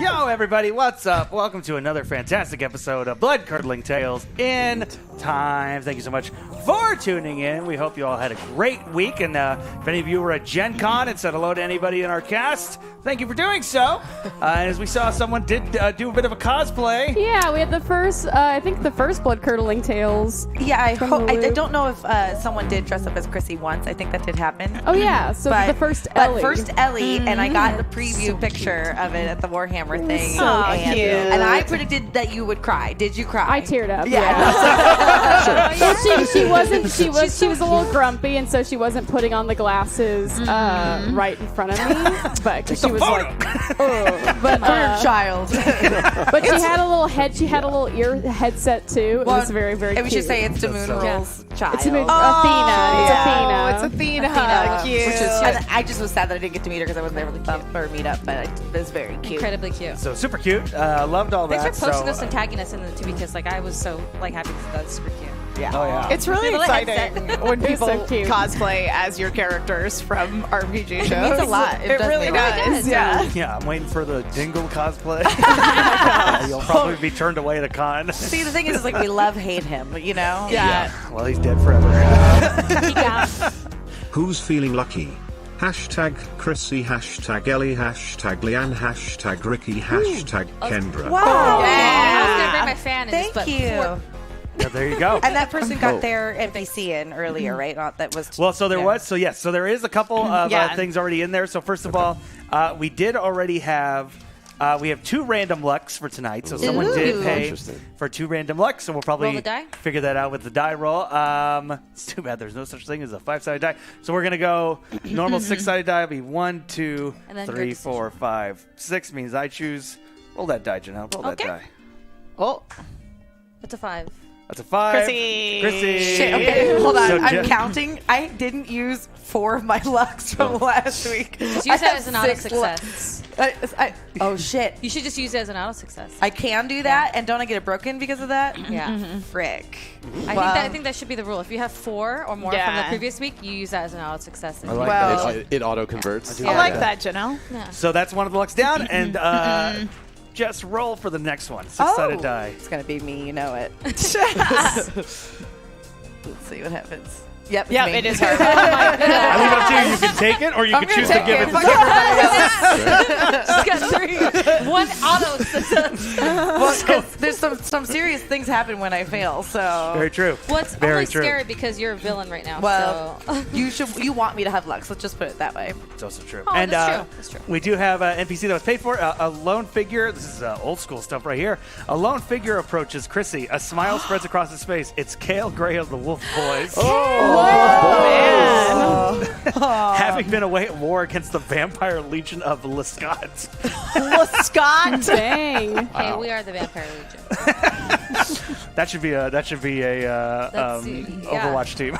Yo, everybody, what's up? Welcome to another fantastic episode of Bloodcurdling Tales in Time. Thank you so much for tuning in. We hope you all had a great week. And if any of you were at Gen Con and said hello to anybody in our cast, thank you for doing so. And as we saw, someone did do a bit of a cosplay. Yeah, we had the first, I think the first Bloodcurdling Tales. Yeah, I don't know if someone did dress up as Chrissy once. I think that did happen. Oh, yeah, so the first Ellie. But first Ellie, and I got the preview picture of it at the Warhammer thing. So cute. And I predicted that you would cry. Did you cry? I teared up. Yeah. She wasn't. She was a little grumpy, and so she wasn't putting on the glasses right in front of me. But she was like, oh, but child. But she had a little head. She had a little ear headset too. It was very, very cute. We should say it's Damoon's child. It's Athena. It's Athena. Cute. And I just was sad that I didn't get to meet her because I wasn't able to meet up, but it was very cute. Incredibly cute. So super cute. Loved all that. Thanks for posting this and tagging us in it too, because I was so happy with that. Super cute. Yeah. Oh, yeah. It's really exciting when people so cute. cosplay as your characters from RPG shows. It means a lot. It really does. Yeah. Yeah, I'm waiting for the Dingle cosplay. You'll probably be turned away at a con. See, the thing is, like, we hate him, you know? Yeah. Well, he's dead forever. Who's feeling lucky? Hashtag Chrissy, hashtag Ellie, hashtag Leanne, hashtag Ricky, hashtag Kendra. Wow. I was going to bring my fan and just Thank put you. Yeah, there you go. And that person got their NPC in earlier, right? That was Well, so there was. So yes, so there is a couple of things already in there. So first of all, we did already have. We have 2 random lucks for tonight. So someone did pay for 2 random lucks. So we'll probably Roll the die? figure that out with the die roll. It's too bad there's no such thing as a 5-sided die. So we're going to go normal 6-sided die will be 1, 2, And then 3, your 4, 5, 6 means I choose. Roll that die, Janelle. Roll that die. Oh, What's a 5? That's a 5. Chrissy. Shit, okay, hold on. So I'm counting. I didn't use 4 of my lucks from last week. Just I use that have as an auto 6 success. oh, shit. You should just use it as an auto success. I can do that, and don't I get it broken because of that? Yeah. Frick. I think that should be the rule. If you have 4 or more from the Yeah. previous week, you use that as an auto success. I like Well- that. It auto converts. I like that, Janelle. Yeah. So that's one of the lucks down, and just roll for the next one. 6-sided die. It's going to be me, you know it. Let's see what happens. Yep, Yeah, me. it is her. I leave it up to you. You can take it, or you can choose to give it. She's got 3. 1 auto success. Well, 'cause there's some serious things happen when I fail, so. Very true. Well, it's Very only true. scary because you're a villain right now. Well, so. you want me to have luck, so let's just put it that way. It's also true. Oh, and that's true. That's true. we do have an NPC that was paid for. A lone figure. This is old school stuff right here. A lone figure approaches Chrissy. A smile spreads across his face. It's Kale Gray of the Wolf Boys. Having been away at war against the Vampire Legion of Lescott. Scott. Dang. Hey, we are the Vampire Legion. That should be a Overwatch team.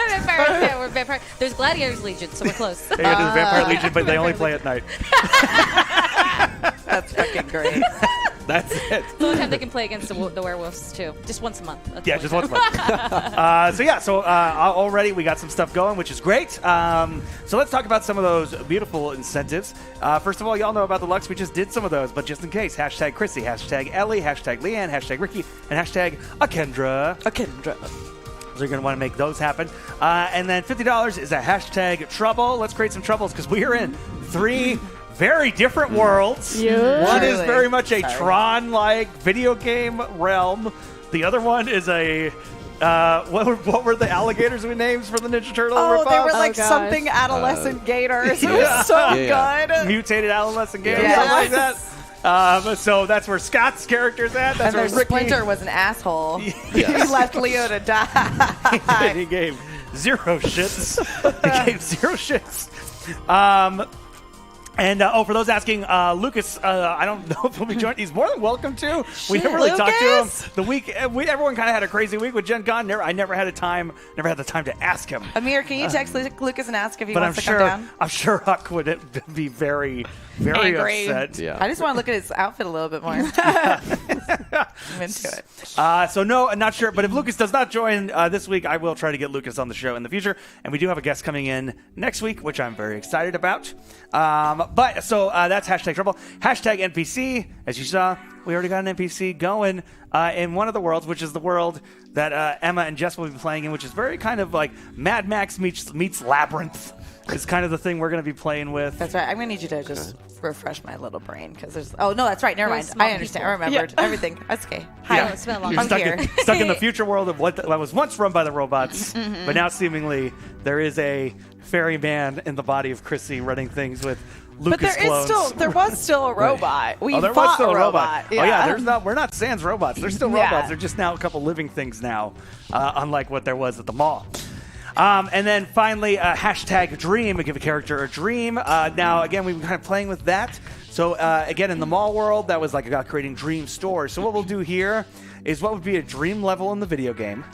Vampire, we're Vampire. There's Gladiators Legion, so we're close. They got the Vampire Legion, but they only play at night. That's fucking great. That's it. The only time they can play against the werewolves too, just once a month. That's Yeah, the just only once a month. So already we got some stuff going, which is great. So let's talk about some of those beautiful incentives. First of all, y'all know about the Lux. We just did some of those, but just in case, hashtag Chrissy, hashtag Ellie, hashtag Leanne, hashtag Ricky, and hashtag Akendra. So you're going to want to make those happen. And then $50 is a hashtag trouble. Let's create some troubles because we are in 3 very different worlds. Yeah. One is Truly. very much a Tron-like video game realm. The other one is a what were the alligators we names for the Ninja Turtle? Oh, they were ripoffs? like gosh. something adolescent gators. It yeah. was so Yeah. good. Mutated adolescent gators, Yes. something like that. So that's where Scott's character's at. That's And where then Ricky Splinter was an asshole. He left Leo to die. he gave 0 shits. He gave 0 shits. And for those asking, Lucas, I don't know if he'll be joining. He's more than welcome to. We never really talked to him. The week, everyone kind of had a crazy week with Gen Con. I never had the time to ask him. Amir, can you text Lucas and ask if he But wants to come down? I'm sure Huck would be very, very Angry. upset. Yeah. I just want to look at his outfit a little bit more. I'm into it. So no, I'm not sure. But if Lucas does not join this week, I will try to get Lucas on the show in the future. And we do have a guest coming in next week, which I'm very excited about. So that's hashtag trouble. Hashtag NPC. As you saw, we already got an NPC going in one of the worlds, which is the world that Emma and Jess will be playing in, which is very kind of like Mad Max meets Labyrinth. Is kind of the thing we're going to be playing with. That's right. I'm going to need you to just refresh my little brain because there's. Oh no, that's right. Never mind. I understand. I remembered everything. That's okay. Hi. Yeah. It's been a long You're time. stuck in the future world of what was once run by the robots, but now seemingly there is a ferryman in the body of Chrissy running things with Lucas clones. There was still a robot. We there was fought still a robot. Oh yeah, we're not sans robots. There's still robots. Yeah. They're just now a couple living things now, unlike what there was at the mall. And then finally, hashtag dream. We give a character a dream. Now, again, we've been kind of playing with that. So, again, in the mall world, that was like about creating dream stores. So what we'll do here is what would be a dream level in the video game.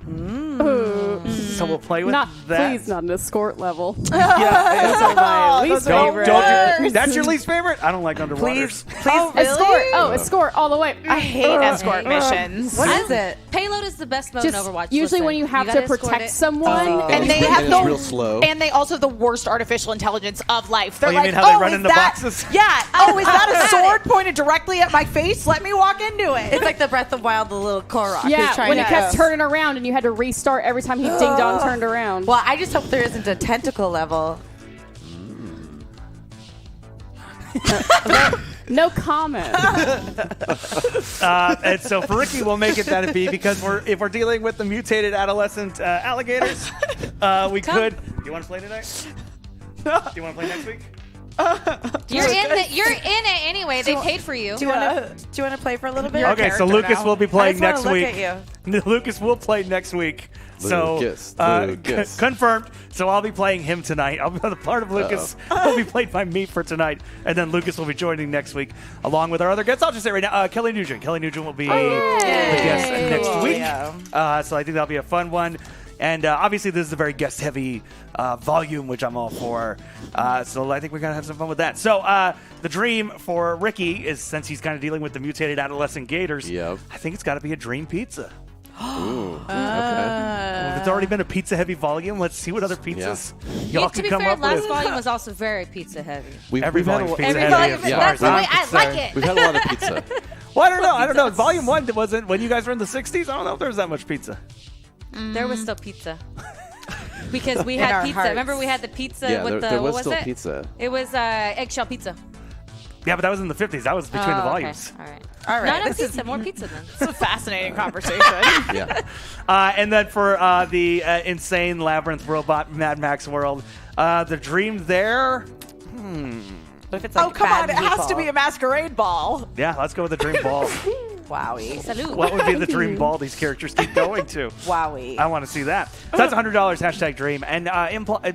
So we'll play with that. Please, not an escort level. Yeah, Those are my least favorite. That's your least favorite? I don't like underwaters. Please, Escort. Oh, escort all the way. I hate escort missions. What is it? Payload is the best mode Just in Overwatch. usually Listen, when you have gotta to escort protect it. someone. And they have it's real slow. And they also have the worst artificial intelligence of life. They're you like, mean how they run is into that, boxes? Yeah. Oh, is that a sword pointed directly at my face? Let me walk into it. It's like the Breath of Wild, the little Korok. Yeah, when he to kept turning around and you had to restart every time he ding dong turned around. Well, I just hope there isn't a tentacle level. No comment. And so for Ricky, we'll make it that a B because if we're dealing with the mutated adolescent alligators, we could. Do you want to play tonight? Do you want to play next week? You're in it anyway. They paid for you. Do you want to play for a little bit? Okay, so Lucas will be playing I just next wanna week. look at Lucas will play next week. Lucas, So Lucas. confirmed. So I'll be playing him tonight. I'll be the part of Lucas will be played by me for tonight, and then Lucas will be joining next week along with our other guests. I'll just say right now, Kelly Nugent. Kelly Nugent will be the guest next Cool, week. yeah. So I think that'll be a fun one. And obviously, this is a very guest-heavy volume, which I'm all for. So I think we're going to have some fun with that. So the dream for Ricky is, since he's kind of dealing with the mutated adolescent gators, Yep. I think it's got to be a dream pizza. Ooh, okay. Well, it's already been a pizza-heavy volume. Let's see what other pizzas y'all To can be come fair, up last with. volume was also very pizza heavy. Every we've had volume a, pizza Every heavy, volume, as far that's as the I'm way I like concerned. it. We've had a lot of pizza. Well, I don't know. I don't know. Volume 1 wasn't when you guys were in the 60s. I don't know if there was that much pizza. There was still pizza. Because we In had our pizza. hearts. Remember we had the pizza Yeah, with there the, was what was still it? pizza. It was eggshell pizza. Yeah, but that was in the 50s. That was between the Oh, okay. volumes. All right. All right, Not enough this is- pizza. More pizza then. It's a fascinating conversation. Yeah. And then for the insane labyrinth robot Mad Max world, the dream there. What if it's like Oh, come on. bad It has to people? be a masquerade ball. Yeah, let's go with the dream ball. Wowie. Salute. What would be the dream ball these characters keep going to? Wowie. I want to see that. So that's $100 hashtag dream. And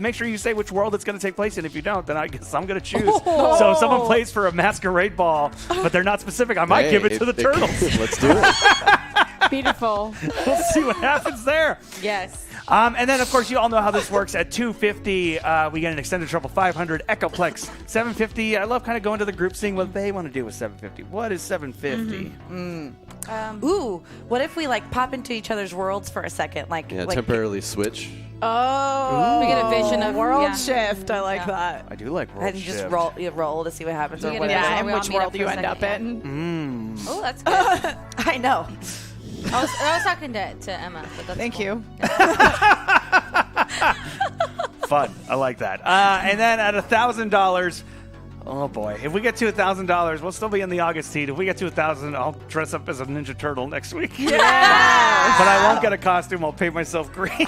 make sure you say which world it's going to take place in. If you don't, then I guess I'm going to choose. So if someone plays for a masquerade ball, but they're not specific, I might Hey, give it to the turtles. Let's do it. Beautiful. We'll see what happens there. Yes. And then, of course, you all know how this works. At $250, we get an extended trouble 500 Echoplex. $750. I love kind of going to the group, seeing what they want to do with $750. What is $750? Ooh, what if we like pop into each other's worlds for a second? Like, Yeah, like temporarily switch. Oh. We get a vision of world yeah. shift. I like that. I do like world and just shift. roll to see what happens or You whatever. gotta Yeah, and we all which meet up world for you a end up second, in. Oh, that's good. I know. I was talking to Emma. But that's Thank cool. you. Fun. I like that. And then at $1,000, oh boy, if we get to $1,000, we'll still be in the Augustine. If we get to $1,000, I'll dress up as a Ninja Turtle next week. Yeah. But I won't get a costume. I'll paint myself green.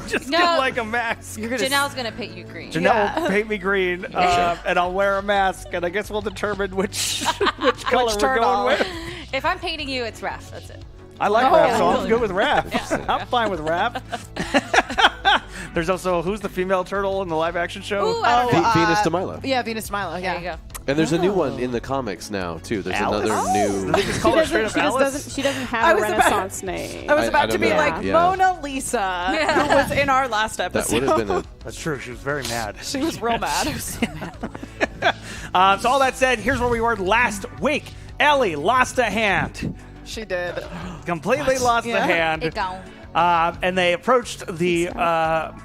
Just No. get like a mask. Janelle's gonna paint you green. Janelle will paint me green, and I'll wear a mask, and I guess we'll determine which color we're turtle. going with. If I'm painting you, it's Raph. That's it. I like Raph, so I'm really good with Raph. I'm fine with Raph. There's also, who's the female turtle in the live-action show? Ooh, I don't know. Venus de Milo. Yeah, Venus Milo. There you go. And there's a new one in the comimics now, too. There's Alice? another new... They just call her straight up Alice? She doesn't I have a was about- Renaissance name. I was I about to don't be know. like Yeah. Mona Lisa, who was in our last That episode. would have been a... That's true. She was very mad. She was real mad. So all that said, here's where we were last week. Ellie lost a hand. She did. Completely lost a Yeah. hand. It gone. And they approached the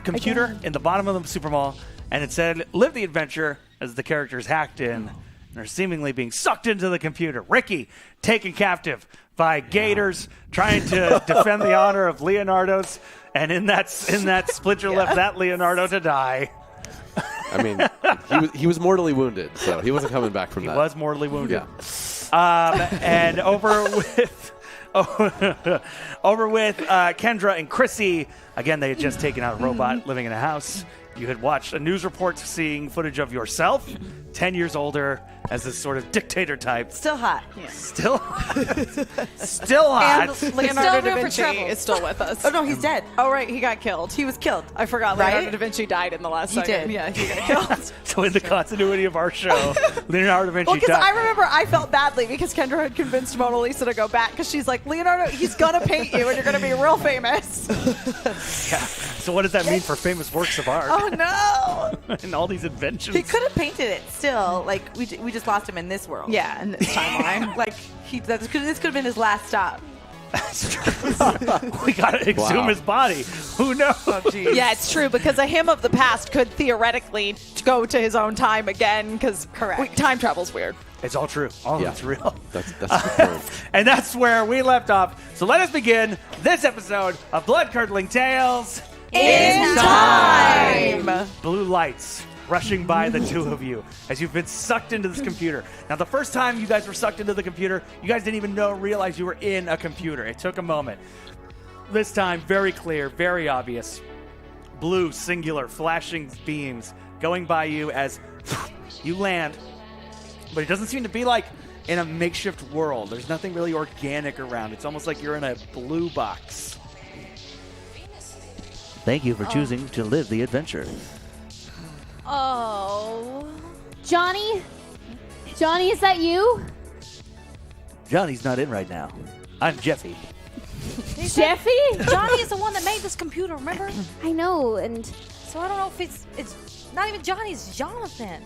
computer in the bottom of the super mall, and it said, "Live the adventure. as the characters hacked in and are seemingly being sucked into the computer. Ricky taken captive by gators trying to defend the honor of Leonardo's, and in that Splinter left that Leonardo to die. I mean, he was mortally wounded, so he wasn't coming back from that. He was mortally wounded. Yeah. And over with Kendra and Chrissy. Again, they had just taken out a robot living in a house. You had watched a news report seeing footage of yourself, 10 years older, as this sort of dictator type. Still hot. Still still hot. And Leonardo da room for Vinci trouble. is still with us. Oh, no, he's dead. Oh, right. He got killed. He was killed. I forgot Right? Leonardo da Vinci died in the last He second. did. Yeah, he got killed. So in the continuity of our show, Leonardo da Vinci Well, because died. I remember I felt badly because Kendra had convinced Mona Lisa to go back because she's like, Leonardo, he's going to paint you and you're going to be real famous. Yeah. So what does that mean for famous works of art Oh, no. and all these inventions? He could have painted it still. Like, we just lost him in this world. Yeah, in this timeline. Like, this could have been his last stop. We got to exhume Wow. his body. Who knows? Yeah, it's true because a him of the past could theoretically go to his own time again because time travel's weird. It's all true. All of Yeah. it's real. That's a good point. And that's where we left off. So let us begin this episode of Bloodcurdling Tales. In time! Blue lights rushing by the two of you as you've been sucked into this computer. Now, the first time you guys were sucked into the computer, you guys didn't even realize you were in a computer. It took a moment. This time, very clear, very obvious. Blue, singular, flashing beams going by you as you land. But it doesn't seem to be like in a makeshift world. There's nothing really organic around. It's almost like you're in a blue box. Thank you for choosing to live the adventure. Oh. Johnny? Johnny, is that you? Johnny's not in right now. I'm Jeffy. Jeffy? Johnny is the one that made this computer, remember? I know, and So I don't know if it's not even Johnny, it's Jonathan.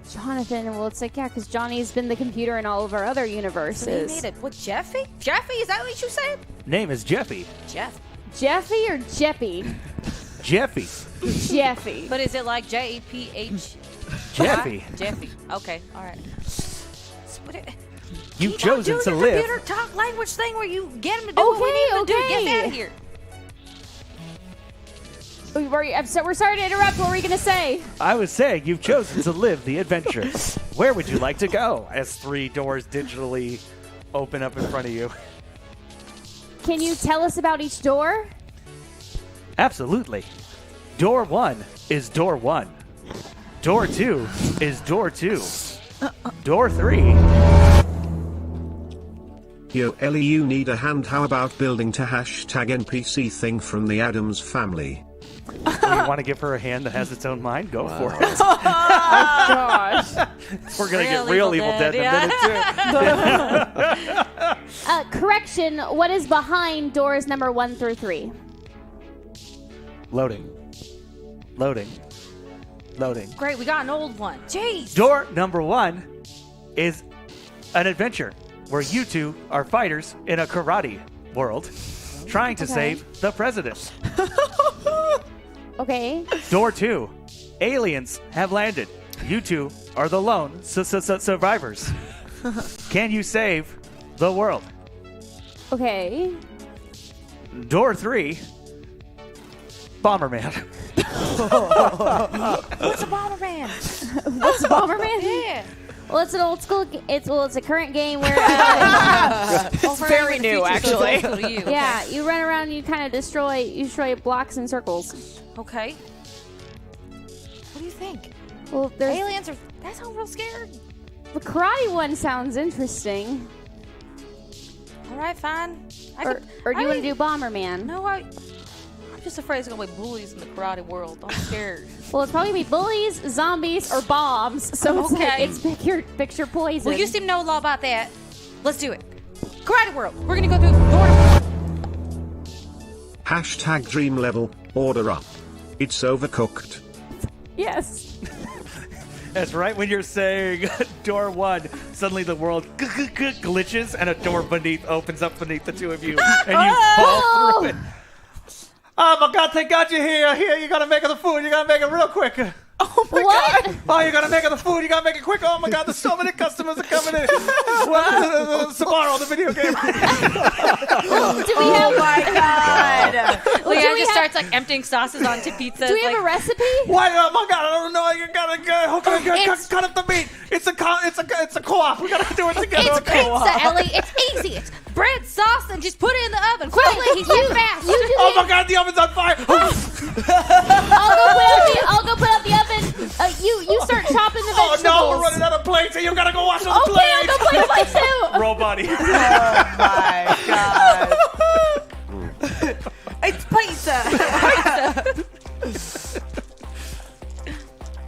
Jonathan, well, it's like, yeah, because Johnny's been the computer in all of our other So he universes. made it. What, Jeffy? Jeffy, is that what you said? Name is Jeffy. Jeff. Jeffy or Jeppy? Jeffy. Jeffy. But is it like J-E-P-H? Jeffy. Jeffy. Okay, all right. You've chosen to the live. computer talk language thing where you get him to do what we need him to do. Get out of here. We're sorry to interrupt. What were you going to say? I was saying you've chosen to live the adventure. Where would you like to go? As 3 doors digitally open up in front of you. Can you tell us about each door? Absolutely. Door 1 is door 1. Door 2 is door 2. Door 3. Yo Ellie, you need a hand. How about building to #NPC thing from the Addams Family? You want to give her a hand that has its own mind? Go for it. Gosh. We're going to get real Evil Dead in a minute, too. Correction. What is behind doors number 1 through 3? Loading. Loading. Loading. Great, we got an old one. Jeez. Door number 1 is an adventure where you two are fighters in a karate world trying to save the president. Okay. Door 2, aliens have landed. You two are the lone survivors. Can you save the world? Okay. Door 3, Bomberman. What's a Bomberman? What's Bomberman? Yeah. Well, it's an old school. It's a current game where It's very new, actually. yeah, you run around and you kind of destroy blocks in circles. Okay. What do you think? Well, there's Aliens are. That sounds real scared. the karate one sounds interesting. All right, fine. Or do you want to do Bomberman? No, I'm just afraid it's gonna be bullies in the karate world. I'm scared. Well, it's probably gonna be bullies, zombies, or bombs. So it's like Okay. it's pick your poison. Well, you seem to know a lot about that. Let's do it. Karate world. We're gonna go through door. #dream level, order up. It's overcooked. Yes. That's right when you're saying door 1, suddenly the world glitches and a door beneath opens up beneath the two of you and you fall through it. Oh my God, thank God you're here. Here, you gotta make the food. You gotta make it real quick. Oh my What? god. Oh, you gotta make the food. You gotta make it quick. Oh my God, there's so many customers are coming in. Samaro, the video game. Do we Oh have? my god. Leanne just starts like emptying sauces onto pizzas. Do we have like, a recipe? What? Oh my God, I don't know. You gotta cut up the meat. It's a co-op. We gotta do it together. It's pizza, Ellie. It's easy. It's bread, sauce, and just put it in the oven quickly. He's so fast. Oh my God, the oven's on fire. I'll go put out the oven. You start chopping the Oh vegetables. no, we're running out of plates, and you gotta go wash those Okay, I'll plates. go play with my too. Roll body. Oh my god. It's pizza.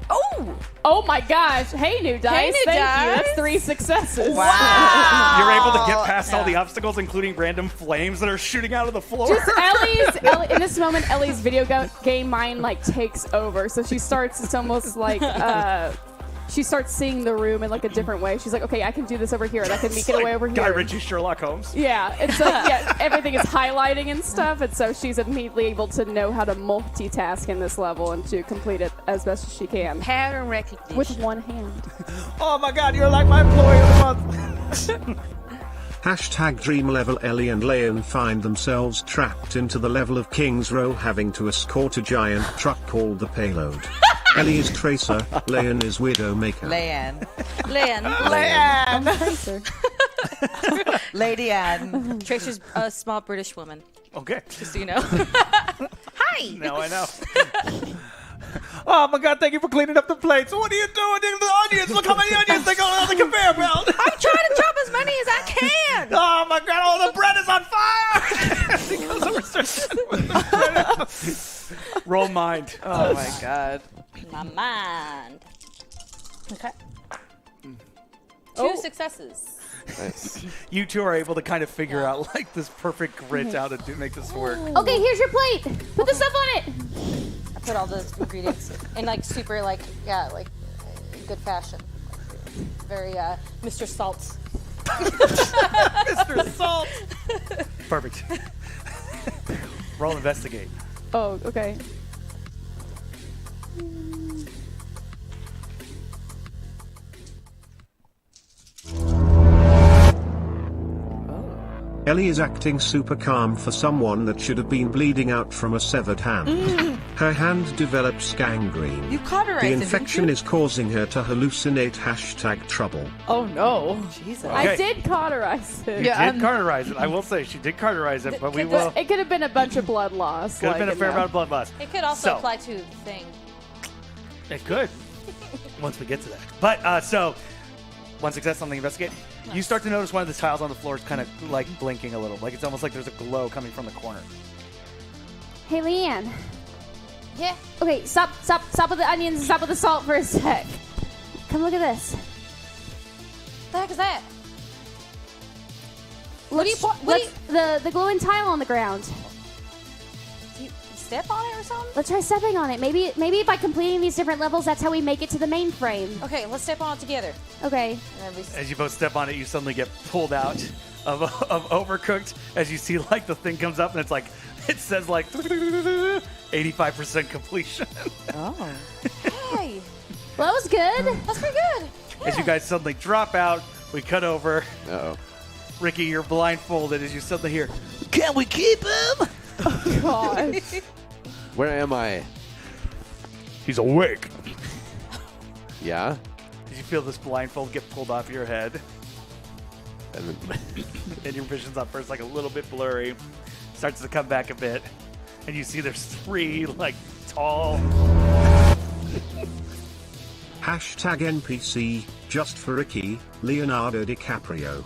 Oh. Oh my gosh. Hey, new dice. New Thank dice. you. That's 3 successes. Wow. You're able to get past all the obstacles, including random flames that are shooting out of the floor. Just Ellie, in this moment, Ellie's video game mind like takes over. So she starts, it's almost like, she starts seeing the room in like a different way. She's like, okay, I can do this over here, and I can make it away over here. Guy Ritchie, Sherlock Holmes. Yeah, it's like, everything is highlighting and stuff, and so she's immediately able to know how to multitask in this level and to complete it as best as she can. Pattern recognition. With one hand. Oh my God, you're like my employee of the month. Hashtag Dream Level. Ellie and Leon find themselves trapped into the level of King's Row, having to escort a giant truck called the Payload. Ellie is Tracer, Leon is Widowmaker. Leanne. Leanne. Lady Anne. Tracer's a small British woman, Okay, just so you know. Hi. now I know. Oh my God, thank you for cleaning up the plates. What are you doing? The onions, look how many onions they go on the conveyor belt. I'm trying to chop as many as I can. Oh my God, all the bread is on fire. He goes over and starts with the bread. Roll mind. Oh my god. My mind. Okay. Oh. 2 successes. Nice. You two are able to kind of figure out like this perfect grit how to make this work. Okay, here's your plate. Put the stuff on it. I put all the ingredients in like super like good fashion. Very Mr. Salt. Mr. Salt. Perfect. Roll investigate. Oh, okay. Ellie is acting super calm for someone that should have been bleeding out from a severed hand. Her hand develops gangrene. You cauterized The it, infection didn't is causing her to hallucinate. Hashtag trouble. Oh no. you? Jesus. Okay. I did cauterize it. You did cauterize it. I will say she did cauterize it, but we will. It could have been a bunch of blood loss. Could have been a fair amount of blood loss. It could also So- apply to the thing. It could. Once we get to that. But, so, one success on the investigate. You start to notice one of the tiles on the floor is kind of, like, blinking a little. Like, it's almost like there's a glow coming from the corner. Hey, Leanne. Yeah. Okay, stop with the onions and stop with the salt for a sec. Come look at this. The heck is that? The glowing tile on the ground. Do you step on it or something? Let's try stepping on it. Maybe by completing these different levels, that's how we make it to the main frame. Okay, let's step on it together. Okay. And then we As you both step on it, you suddenly get pulled out of Overcooked as you see, like, the thing comes up and it's like, it says, like, 85% completion. Oh. Hey, Well, that was good. that's pretty good. As you guys suddenly drop out, we cut over. Uh-oh. Ricky, you're blindfolded as you suddenly hear, "Can we keep him?" Gosh. Where am I? He's awake. Yeah? As you feel this blindfold get pulled off your head, And then, and your vision's at first like a little bit blurry, starts to come back a bit, and you see there's 3 like tall. Hashtag NPC, just for Ricky, Leonardo DiCaprio.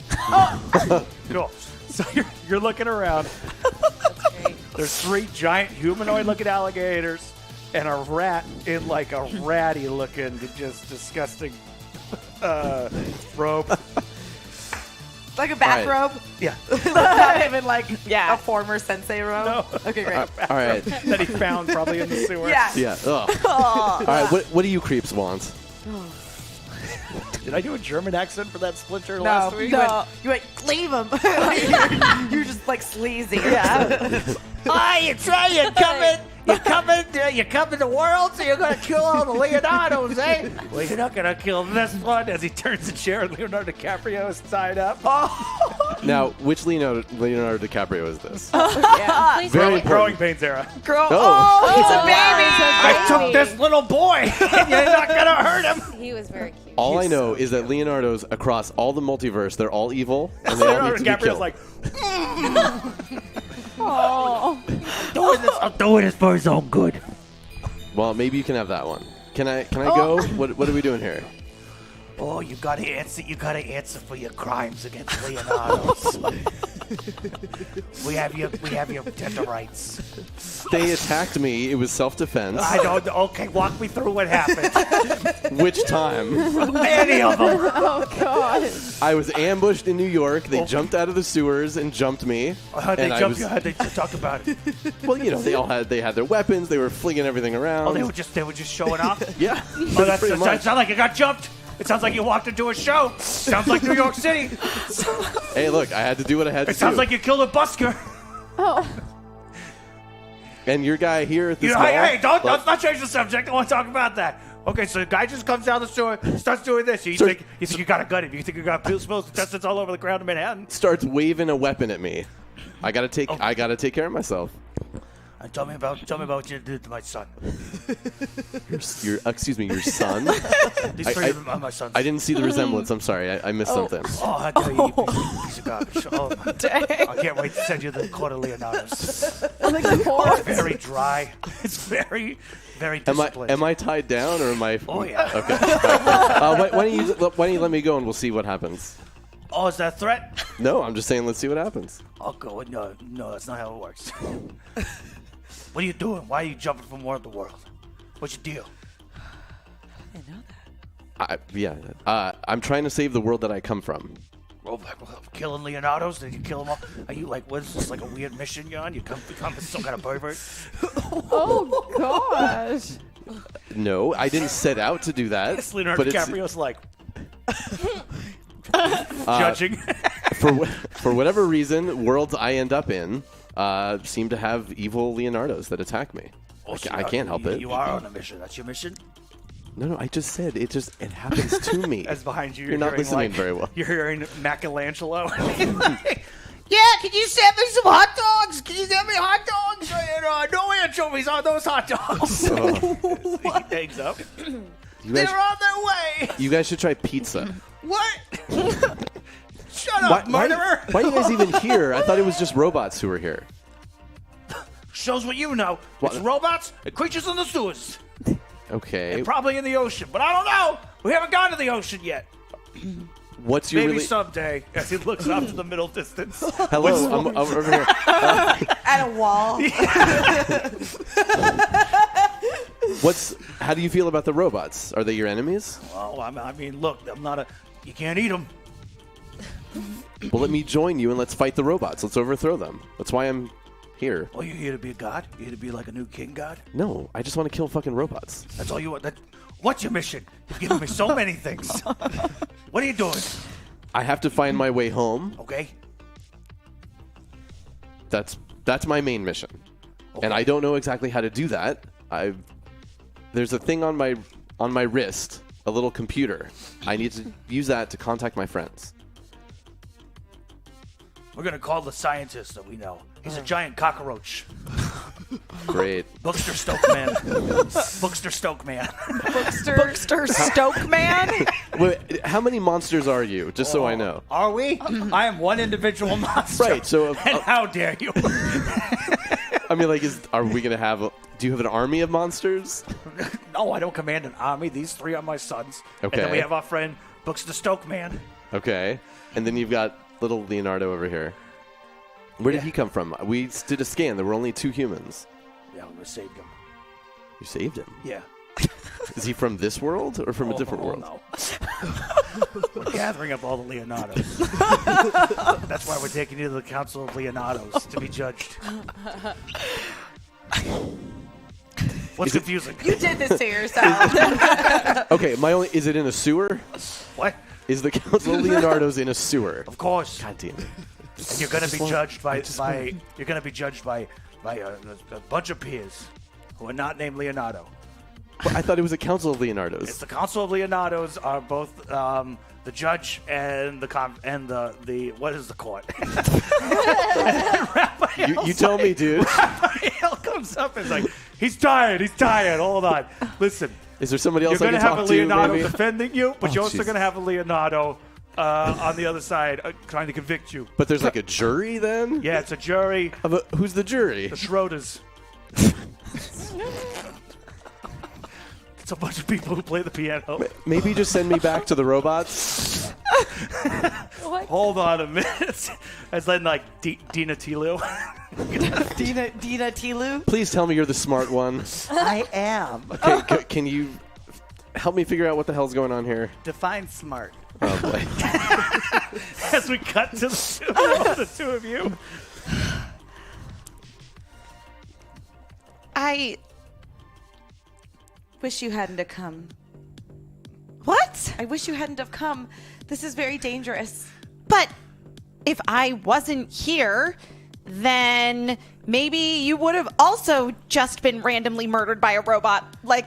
Cool. So you're looking around. There's 3 giant humanoid-looking alligators and a rat in like a ratty-looking, just disgusting robe. Like a bathrobe? Yeah. Not even like Yeah. a former sensei robe? No. Okay, great. all right. That he found probably in the sewer. Yeah. Yeah. Ugh. All right. What do you creeps want? Did I do a German accent for that Splinter No, last week? you went, leave him. You're just like sleazy. Yeah. Are you trying? Come in. You come in the world, so you're going to kill all the Leonardos, eh? Well, you're not going to kill this one. As he turns the chair, Leonardo DiCaprio is tied up. Now, which Leonardo DiCaprio is this? Yeah. Please Very tell me. important. Growing pains era. Oh. He's a baby. I took this little boy, and you're not going to hurt him. He was very cute. All I know is that Leonardo's across all the multiverse, they're all evil, and they all Leonardo need to be DiCaprio's killed. like, Oh. I'm doing this for his own good. Well, maybe you can have that one. Can I go? What are we doing here? Oh, you gotta answer. You gotta answer for your crimes against Leonardo's. we have your tender rights. They attacked me. It was self-defense. I don't. Okay, walk me through what happened. Which time? Any of them. Oh, God. I was ambushed in New York. They jumped out of the sewers and jumped me. How'd and they I jump was- you? How'd they talk about it? Well, you know, they had their weapons. They were flinging everything around. Oh, they were just showing off. Yeah. Oh, that pretty sounds much. like you got jumped. It sounds like you walked into a show. Sounds like New York City. Hey, look, I had to do what I had to It sounds do. like you killed a busker. Oh. And your guy here at this mall. Hey, let's look, not change the subject. I want to talk about that. Okay, so the guy just comes down the sewer, starts doing this. You Starts- think you got to gut him. You think you got to spill intestines all over the ground in Manhattan. starts waving a weapon at me. I gotta take care of myself. Tell me about what you did to my son. Excuse me, your son? These three of them are my sons. I didn't see the resemblance. I'm sorry. I missed something. Oh, how dare you, piece of garbage. Oh, I can't wait to send you the Court of Leonardo's. I think the horse. It's very dry. It's very, very Am disciplined. I tied down or am I? Oh, yeah. Okay. Why don't you let me go and we'll see what happens? Oh, is that a threat? No, I'm just saying let's see what happens. I'll go. No, that's not how it works. What are you doing? Why are you jumping from world to world? What's your deal? I didn't know that. I'm trying to save the world that I come from. Well, killing Leonardo's? Did you kill them all? Are you like, what is this, like a weird mission you're on? You come some kind of pervert? Oh, gosh. No, I didn't set out to do that. It's Leonardo but DiCaprio's like... judging. For whatever reason, worlds I end up in seem to have evil Leonardos that attack me. I can't help it. You are on a mission. That's your mission? No, I just said it happens to me. As behind you, You're not hearing, listening like, very well. You're hearing Michelangelo. Yeah, can you send me some hot dogs? Can you send me hot dogs? No anchovies on those hot dogs. He hangs up. They're on their way. You guys should try pizza. What? Shut up, murderer. Why are you guys even here? I thought it was just robots who were here. Shows what you know. What? It's robots and creatures in the sewers. Okay. And probably in the ocean, but I don't know. We haven't gone to the ocean yet. What's your Maybe someday, as he looks off to the middle distance. Hello, I'm over here. At a wall. How do you feel about the robots? Are they your enemies? Well, I mean, look, I'm not a... You can't eat them. Well, let me join you and let's fight the robots. Let's overthrow them. That's why I'm here. Oh, you're here to be a god? You're here to be like a new king god? No, I just want to kill fucking robots. That's all you want? What's your mission? You've given me so many things. What are you doing? I have to find my way home. Okay. That's my main mission. Okay. And I don't know exactly how to do that. There's a thing on my wrist, a little computer. I need to use that to contact my friends. We're going to call the scientist that we know. He's a giant cockroach. Great. Bookster Stokeman. Bookster Stokeman. Bookster Stokeman. Wait, how many monsters are you? Just so I know. Are we? I am one individual monster. Right, so... And how dare you? I mean, like, are we going to have... Do you have an army of monsters? No, I don't command an army. These three are my sons. Okay. And then we have our friend Bookster Stokeman. Okay. And then you've got little Leonardo over here. Where did he come from? We did a scan. There were only 2 humans. Yeah, we saved him. You saved him. Yeah. Is he from this world or from a different world? No. We're gathering up all the Leonardos. That's why we're taking you to the Council of Leonardos to be judged. What's confusing? You did this to yourself. Okay, is it in a sewer? What? Is the Council of Leonardos in a sewer? Of course. God damn it. And you're going to be judged by you're going to be judged by a bunch of peers. who are not named Leonardo. But I thought it was a council of It's Leonardos. the Council of Leonardos are both the judge and the what is the court? You tell me, dude. Raphael comes up and is like, he's tired. Hold on. Listen, Is there somebody you're else I going to can have a talk to? Leonardo Maybe? defending you, but Oh, you're also Jesus. going to have a Leonardo on the other side trying to convict you. But there's like a jury then? Yeah, it's a jury. Who's the jury? The Schroders. It's a bunch of people who play the piano. Maybe just send me back to the robots. Hold on a minute. As then like Dina Tilu. Dina Tilu. Please tell me you're the smart one. I am. Okay, can you help me figure out what the hell's going on here? Define smart. Oh boy. As we cut to the two of you. I wish you hadn't have come. What? I wish you hadn't have come. This is very dangerous. But if I wasn't here, then maybe you would have also just been randomly murdered by a robot like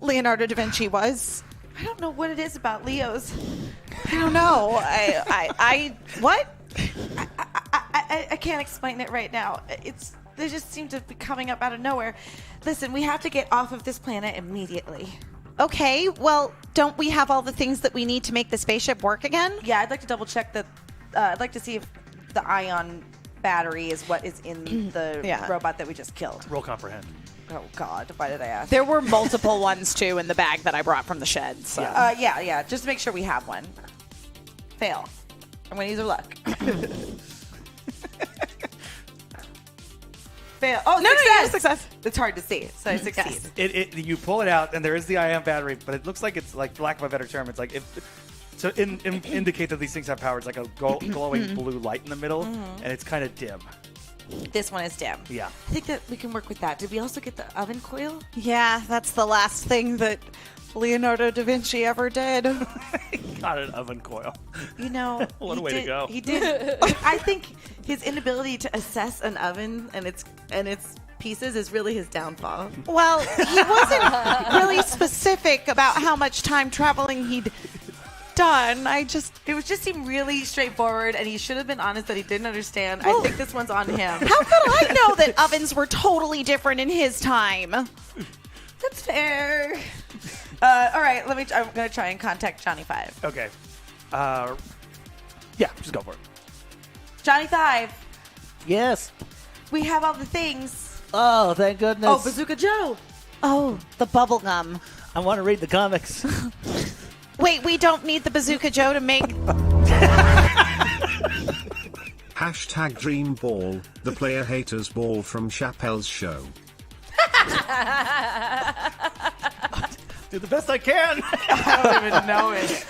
Leonardo da Vinci was. I don't know what it is about Leos. I don't know. What? I can't explain it right now. They just seem to be coming up out of nowhere. Listen, we have to get off of this planet immediately. Okay, well, don't we have all the things that we need to make the spaceship work again? Yeah, I'd like to double check that. I'd like to see if the ion battery is what is in the robot that we just killed. Roll comprehend. Oh, God. Why did I ask? There were multiple ones, too, in the bag that I brought from the shed. So. Yeah. Just make sure we have one. Fail. I'm going to use our luck. Fail. Oh, No, success. It's hard to see, so I succeed. You pull it out, and there is the ion battery, but it looks like it's like, for lack of a better term, it's like indicate that these things have power. It's like a glowing blue light in the middle, and it's kind of dim. This one is dim. Yeah. I think that we can work with that. Did we also get the oven coil? Yeah, that's the last thing that Leonardo da Vinci ever did. Got an oven coil. You know, What a way to go. He did. I think his inability to assess an oven and its pieces is really his downfall. Well, he wasn't really specific about how much time traveling he'd done. It was just seemed really straightforward, and he should have been honest that he didn't understand. I think this one's on him. How could I know that ovens were totally different in his time? That's fair. All right, I'm gonna try and contact Johnny Five. Okay. Yeah, just go for it. Johnny Five, Yes. we have all the things. Oh, thank goodness. Oh, Bazooka Joe. Oh, the bubble gum. I want to read the comics. Wait, we don't need the Bazooka Joe to make... Hashtag Dream Ball, the player haters ball from Chappelle's show. Do the best I can. I don't even know it.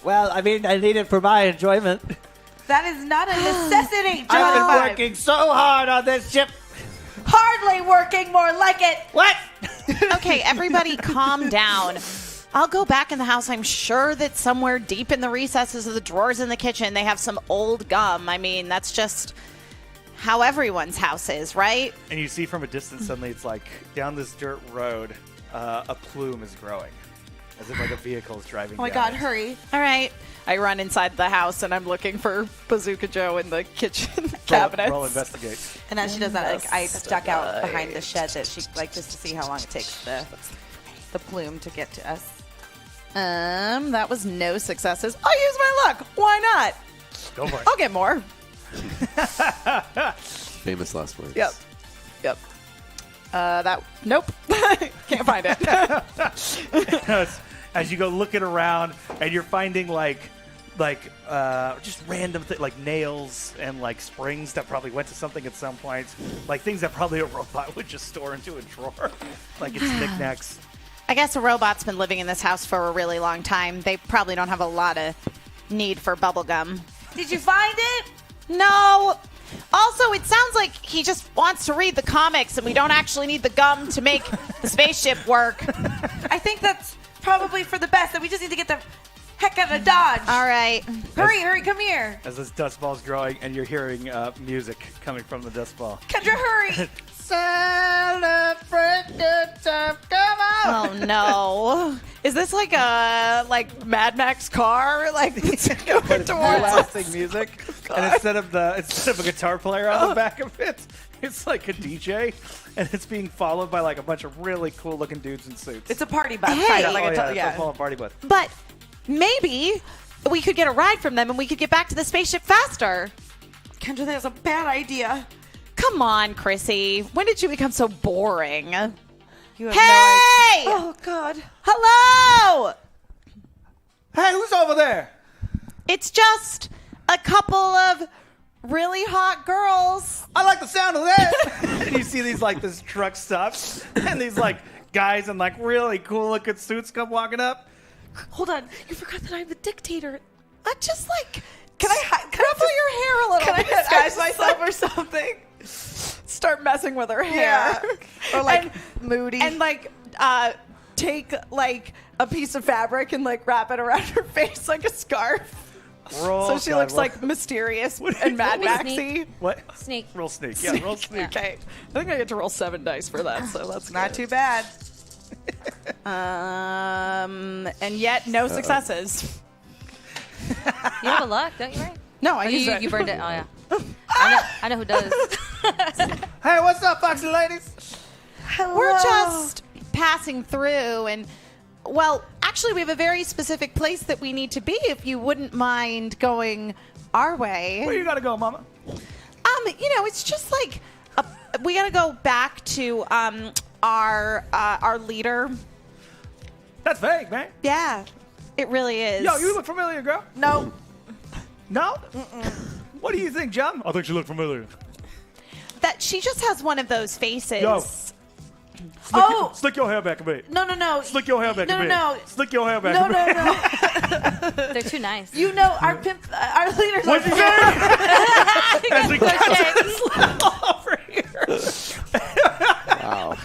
Well, I mean, I need it for my enjoyment. That is not a necessity, Johnny I've been Five. working so hard on this ship. Hardly working, more like it. What? Okay, everybody calm down. I'll go back in the house. I'm sure that somewhere deep in the recesses of the drawers in the kitchen, they have some old gum. I mean, that's just how everyone's house is, right? And you see from a distance, suddenly it's like down this dirt road, a plume is growing. As if like a vehicle is driving Oh my down God, it. hurry. All right. I run inside the house, and I'm looking for Bazooka Joe in the kitchen cabinets. Roll investigate. And as she does that, like, I duck out behind the shed that she just to see how long it takes the plume to get to us. That was no successes. I'll use my luck. Why not? Go for it. I'll get more. Famous last words. Yep. Nope. Can't find it. As you go looking around, and you're finding just random things like nails and like springs that probably went to something at some point, like things that probably a robot would just store into a drawer, like its knickknacks. I guess a robot's been living in this house for a really long time. They probably don't have a lot of need for bubblegum. Did you find it? No. Also, it sounds like he just wants to read the comics, and we don't actually need the gum to make the spaceship work. I think that's probably for the best. That we just need to get the heck out of Dodge. All right. Hurry, come here. As this dust ball's growing and you're hearing music coming from the dust ball. Kendra, hurry. Celebrate good time. Come on. Oh no! Is this like a Mad Max car? Like it's going towards Blasting music, and instead of a guitar player on the back of it, it's like a DJ, and it's being followed by like a bunch of really cool looking dudes in suits. It's a party bus. Hey. Kind of, it's a yeah. full party bus. But maybe we could get a ride from them, and we could get back to the spaceship faster. Kendra, that's a bad idea. Come on, Chrissy. When did you become so boring? You have Hey! no idea. Oh, God. Hello! Hey, who's over there? It's just a couple of really hot girls. I like the sound of that. And you see this truck stops, and these like guys in like really cool looking suits come walking up. Hold on. You forgot that I'm the dictator. I just Can I ruffle your hair a little Can I bit. disguise myself or something? Start messing with her hair. Yeah. Or like And- moody. And take a piece of fabric and wrap it around her face like a scarf. Roll, So she God, looks roll- like mysterious and Mad Maxy. what? Sneak. Roll sneak. Yeah, roll sneak. Okay. I think I get to roll 7 dice for that, so that's not too bad. and yet no successes. You have a luck, don't you, right? No, I Oh, used it. you burned it. Oh, yeah. I know who does. Hey, what's up, foxy ladies? Hello. We're just passing through, and well, actually, we have a very specific place that we need to be. If you wouldn't mind going our way. Where you gotta go, Mama? It's just we gotta go back to our leader. That's vague, man. Yeah, it really is. Yo, you look familiar, girl. No. No? What do you think, John? I think you look familiar. That she just has one of those faces. Yo. Slick your hair back a bit. No. Slick your hair back a bit. No. Slick your hair back No, a bit. no. They're too nice. You know, our pimp, our leaders. What'd you say? As we got to this level over here. Wow.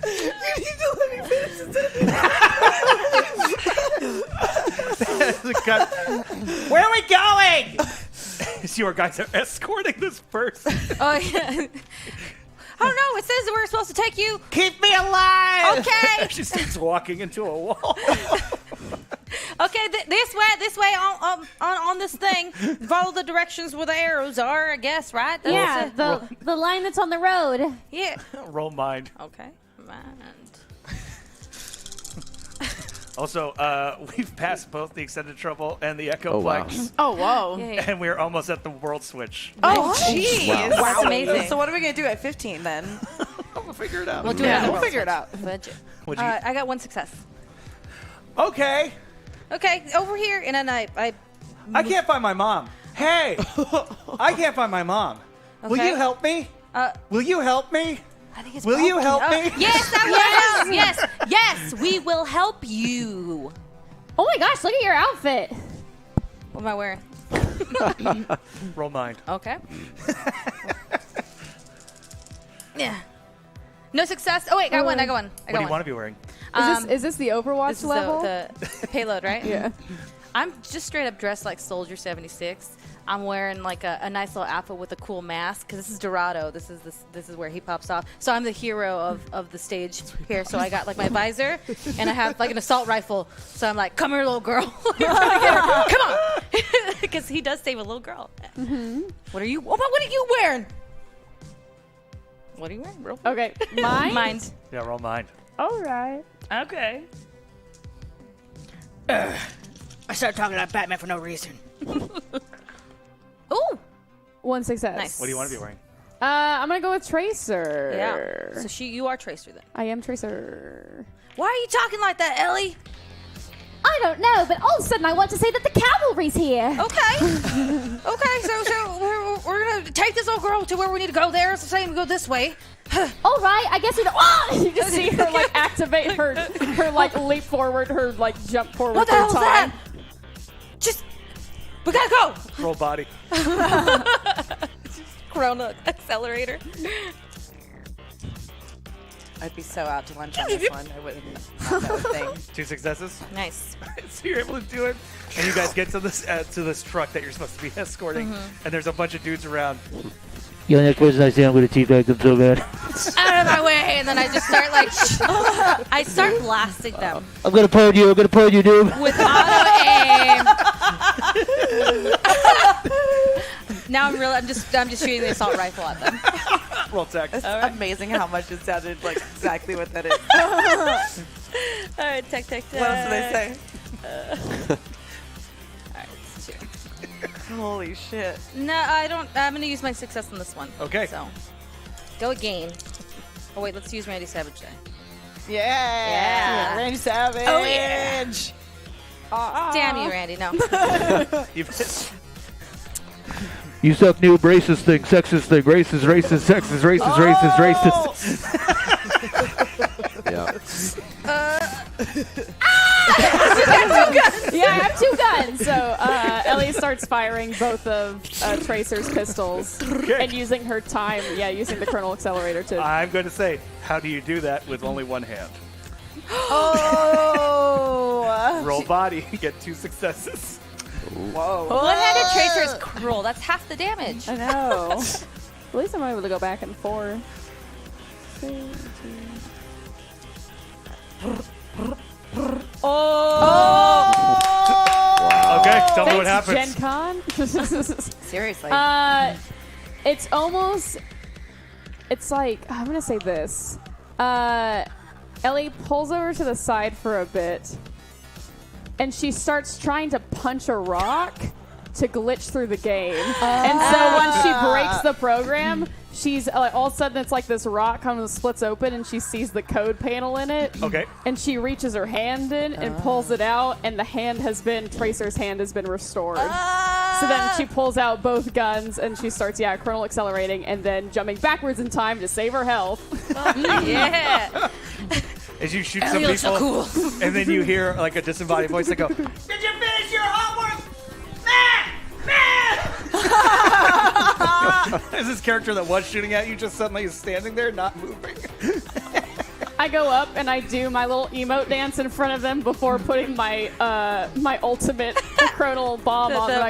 You need to let me finish Where are we going? Your guys are escorting this person. Oh, yeah. I don't know. It says that we're supposed to take you. Keep me alive. Okay. She starts walking into a wall. Okay, this way on this thing. Follow the directions where the arrows are, I guess, right? Yeah, the line that's on the road. Yeah. Roll mind. Okay. Mind. Also, we've passed both the Extended Trouble and the Echoplex. Oh, wow. Oh, whoa. Yeah. And we're almost at the World Switch. Oh, jeez. Wow. That's amazing. So what are we gonna do at 15 then? We'll figure it out. We'll do Yeah, it. we'll figure it out. What'd you- I got 1 success. Okay. Okay, over here, and then I I can't find my mom. Hey, I can't find my mom. Will Okay. you help me? Will you help me? I think it's Will you help broken. me? Yes, I will. Yes, we will help you. Oh my gosh, look at your outfit. What am I wearing? Roll mind. Okay. Yeah. No success. Oh wait, I got one. What do you want to be wearing? Is this the Overwatch This is level? the payload, right? Yeah. I'm just straight up dressed like Soldier 76. I'm wearing like a nice little outfit with a cool mask because this is Dorado. This is where he pops off. So I'm the hero of the stage here. So I got like my visor and I have like an assault rifle. So I'm like, come here, little girl. You're gonna get her. Come on, because he does save a little girl. Mm-hmm. What are you wearing? What are you wearing, bro? Okay, mine? Mine. Yeah, roll mind. All right. Okay. I started talking about Batman for no reason. Ooh. 1 success. Nice. What do you want to be wearing? I'm gonna go with Tracer. Yeah. So you are Tracer then. I am Tracer. Why are you talking like that, Ellie? I don't know, but all of a sudden I want to say that the cavalry's here. Okay. Okay, so we're gonna take this little girl to where we need to go. There, it's the same. Go this way. All right, I guess we don't. Oh! You just see her like activate her like leap forward, her like jump forward. What the through hell is time. that? Just, we gotta go. Roll body. Corona accelerator. I'd be so out to lunch on this one. I wouldn't know a thing. 2 successes. Nice. So you're able to do it, and you guys get to this truck that you're supposed to be escorting, and there's a bunch of dudes around. Yo, next person I see, I'm gonna teabag them so bad. Out of my way, and then I just start like, I start blasting them I'm gonna pwn you, dude. with auto aim. Now I'm just shooting the assault rifle at them. Roll tech. It's amazing how much it sounded like exactly what that is. All right, tech. What else did they say? All right, it's 2. Holy shit. No, I don't. I'm gonna use my success on this one. Okay. So, go again. Oh wait, let's use Randy Savage Day. Yeah. Randy Savage. Oh yeah. Damn you, Randy. No. You missed. You suck new racist thing, sexist thing, racist, sexist, racist. Yeah. Yeah, I have 2 guns. So Ellie starts firing both of Tracer's pistols and using her time, using the Colonel Accelerator to. I'm going to say, how do you do that with only one hand? Oh. Roll body, get 2 successes. Whoa. One-handed Tracer is cruel. That's half the damage. I know. At least I'm able to go back and 4. Okay, tell me what Thanks, happens. Gen Con. Seriously. It's almost. It's like I'm gonna say this. Ellie pulls over to the side for a bit, and she starts trying to punch a rock to glitch through the game. And so once she breaks the program, she's all of a sudden it's like this rock kind of splits open, and she sees the code panel in it. Okay. And she reaches her hand in and pulls it out, and the hand has been Tracer's hand has been restored. So then she pulls out both guns and she starts, Colonel accelerating and then jumping backwards in time to save her health. Yeah. As you shoot some people, so cool. and then you hear like a disembodied voice that go, "Did you finish your homework, man?" Is this character that was shooting at you just suddenly is standing there, not moving? I go up and I do my little emote dance in front of them before putting my my ultimate Colonel bomb on them, my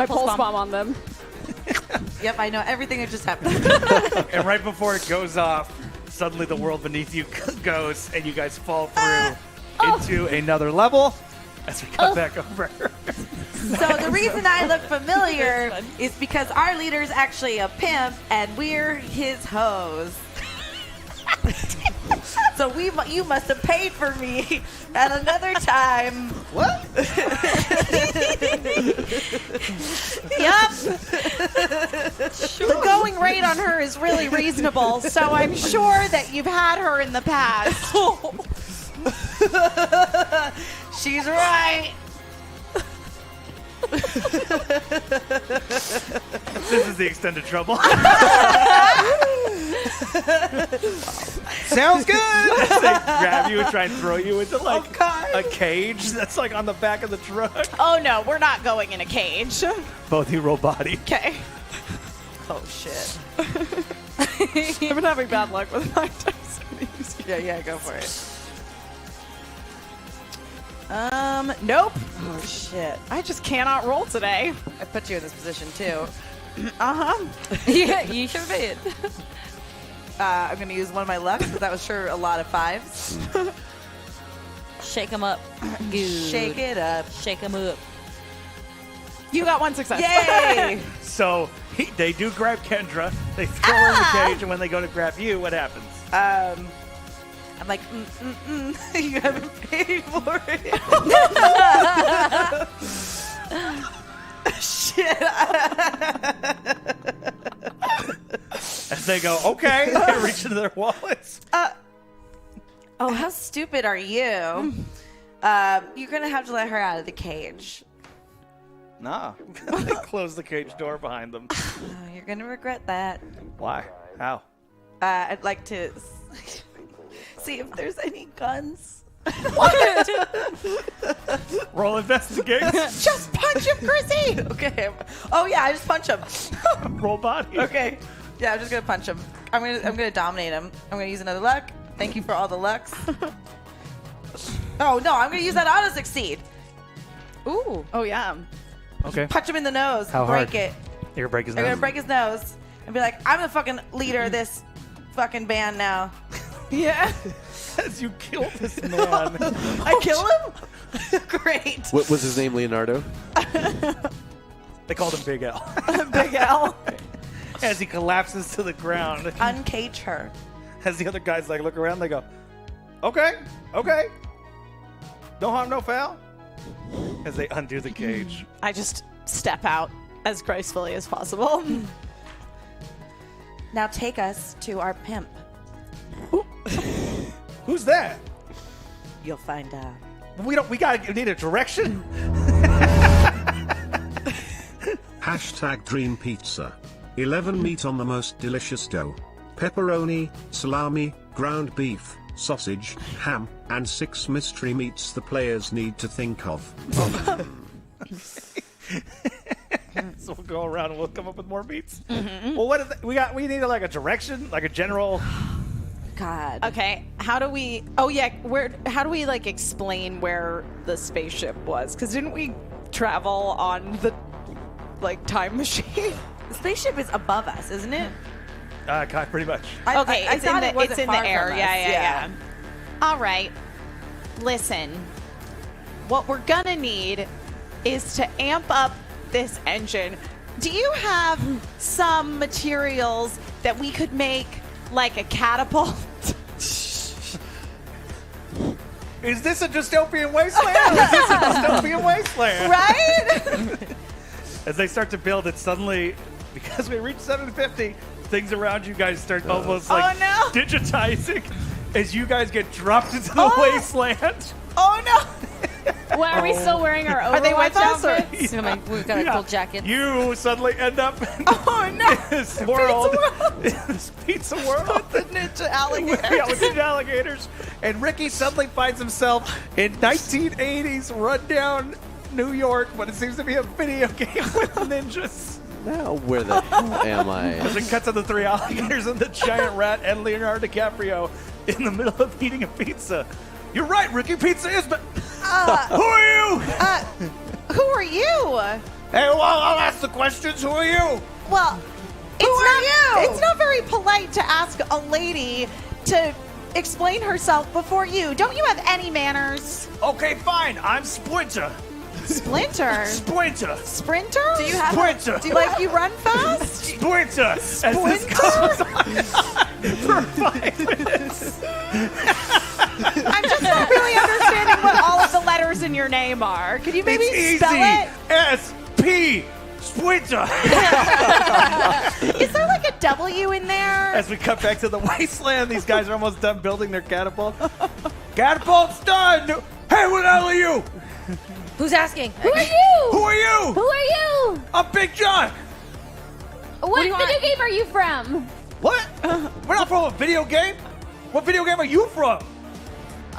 pulse bomb on them. Yep, I know everything that just happened. And right before it goes off, suddenly the world beneath you goes, and you guys fall through into another level. As we come back over. So the reason I look familiar is because our leader's actually a pimp, and we're his hoes. So you must have paid for me at another time. What? Yep. The going rate on her is really reasonable, so I'm sure that you've had her in the past. She's right. This is the extended trouble. Sounds good. They grab you and try and throw you into like a cage that's like on the back of the truck. Oh no, we're not going in a cage. Both you roll body. Okay. Oh shit. I've been having bad luck with my dice. Yeah, go for it. Nope. Oh shit. I just cannot roll today. I put you in this position too. Yeah, you should have been. I'm gonna use one of my lucks, but that was sure a lot of 5s. Shake them up. Good. Shake it up. Shake them up. You got 1 success. Yay! So they do grab Kendra. They throw her in the cage, and when they go to grab you, what happens? I'm like, you haven't paid for it. Shit. As they go, okay, they reach into their wallets. Oh, how stupid are you? You're gonna have to let her out of the cage. No. They close the cage door behind them. Oh, you're gonna regret that. Why? How? I'd like to see if there's any guns. Roll investigate. Just punch him, Chrissy. Okay. Oh yeah, I just punch him. Roll body. Okay. Yeah, I'm just gonna punch him. I'm gonna dominate him. I'm gonna use another luck. Thank you for all the Lux. Oh, no, I'm going to use that auto succeed. Ooh. Oh, yeah. Okay. Punch him in the nose. How break hard? it. You're gonna break his I'm nose. going to break his nose and be like, I'm the fucking leader of this fucking band now. Yeah. As you kill this man. I kill him? Great. What was his name? Leonardo. They called him Big L. Big L. As he collapses to the ground. Uncage her. As the other guys like look around, they go, okay. No harm, no foul. As they undo the cage. I just step out as gracefully as possible. Now take us to our pimp. Who's that? You'll find out. We need a direction. Hashtag Dream Pizza. 11 meat on the most delicious dough. Pepperoni, salami, ground beef, sausage, ham, and 6 mystery meats the players need to think of. So we'll go around and we'll come up with more beats. Well, what is it? We need like a direction, like a general. God. Okay, how do we? Oh yeah, how do we like explain where the spaceship was? Because didn't we travel on the like time machine? The spaceship is above us, isn't it? Pretty much. Okay, I it's thought in it the wasn't it's in the far air. from us. Yeah. All right. Listen, what we're gonna need is to amp up this engine. Do you have some materials that we could make like a catapult? Is this a dystopian wasteland? Or is this a dystopian wasteland? Right? As they start to build it, suddenly, because we reach 750, things around you guys start almost like digitizing as you guys get dropped into the wasteland. Oh no! Well, are we still weering our Overwatch Are they with us, or- outfits? We've got a cool jacket. You suddenly end up in this world, this pizza world. The ninja alligator. Yeah, with the alligators. And Ricky suddenly finds himself in 1980s rundown New York, but it seems to be a video game with ninjas. Now where the hell am I? As it cuts to the 3 alligators and the giant rat and Leonardo DiCaprio in the middle of eating a pizza. You're right, Ricky. Pizza is. But who are you? Who are you? Hey, well, I'll ask the questions. Who are you? Well, it's not very polite to ask a lady to explain herself before you. Don't you have any manners? Okay, fine. I'm Splinter. Splinter? Sprinter? Do you have Splinter. Do you like you run fast? Splinter. As this goes on for 5 minutes. I'm just not really understanding what all of the letters in your name are. Could you maybe It's spell easy. it? S-P. Splinter. Is there like a W in there? As we cut back to the wasteland, these guys are almost done building their catapult. Catapult's done. Hey, what the hell are you? Who's asking? Who are you? Who are you? Who are you? I'm Big John. What do you video want? game are you from? What? We're not from a video game. What video game are you from?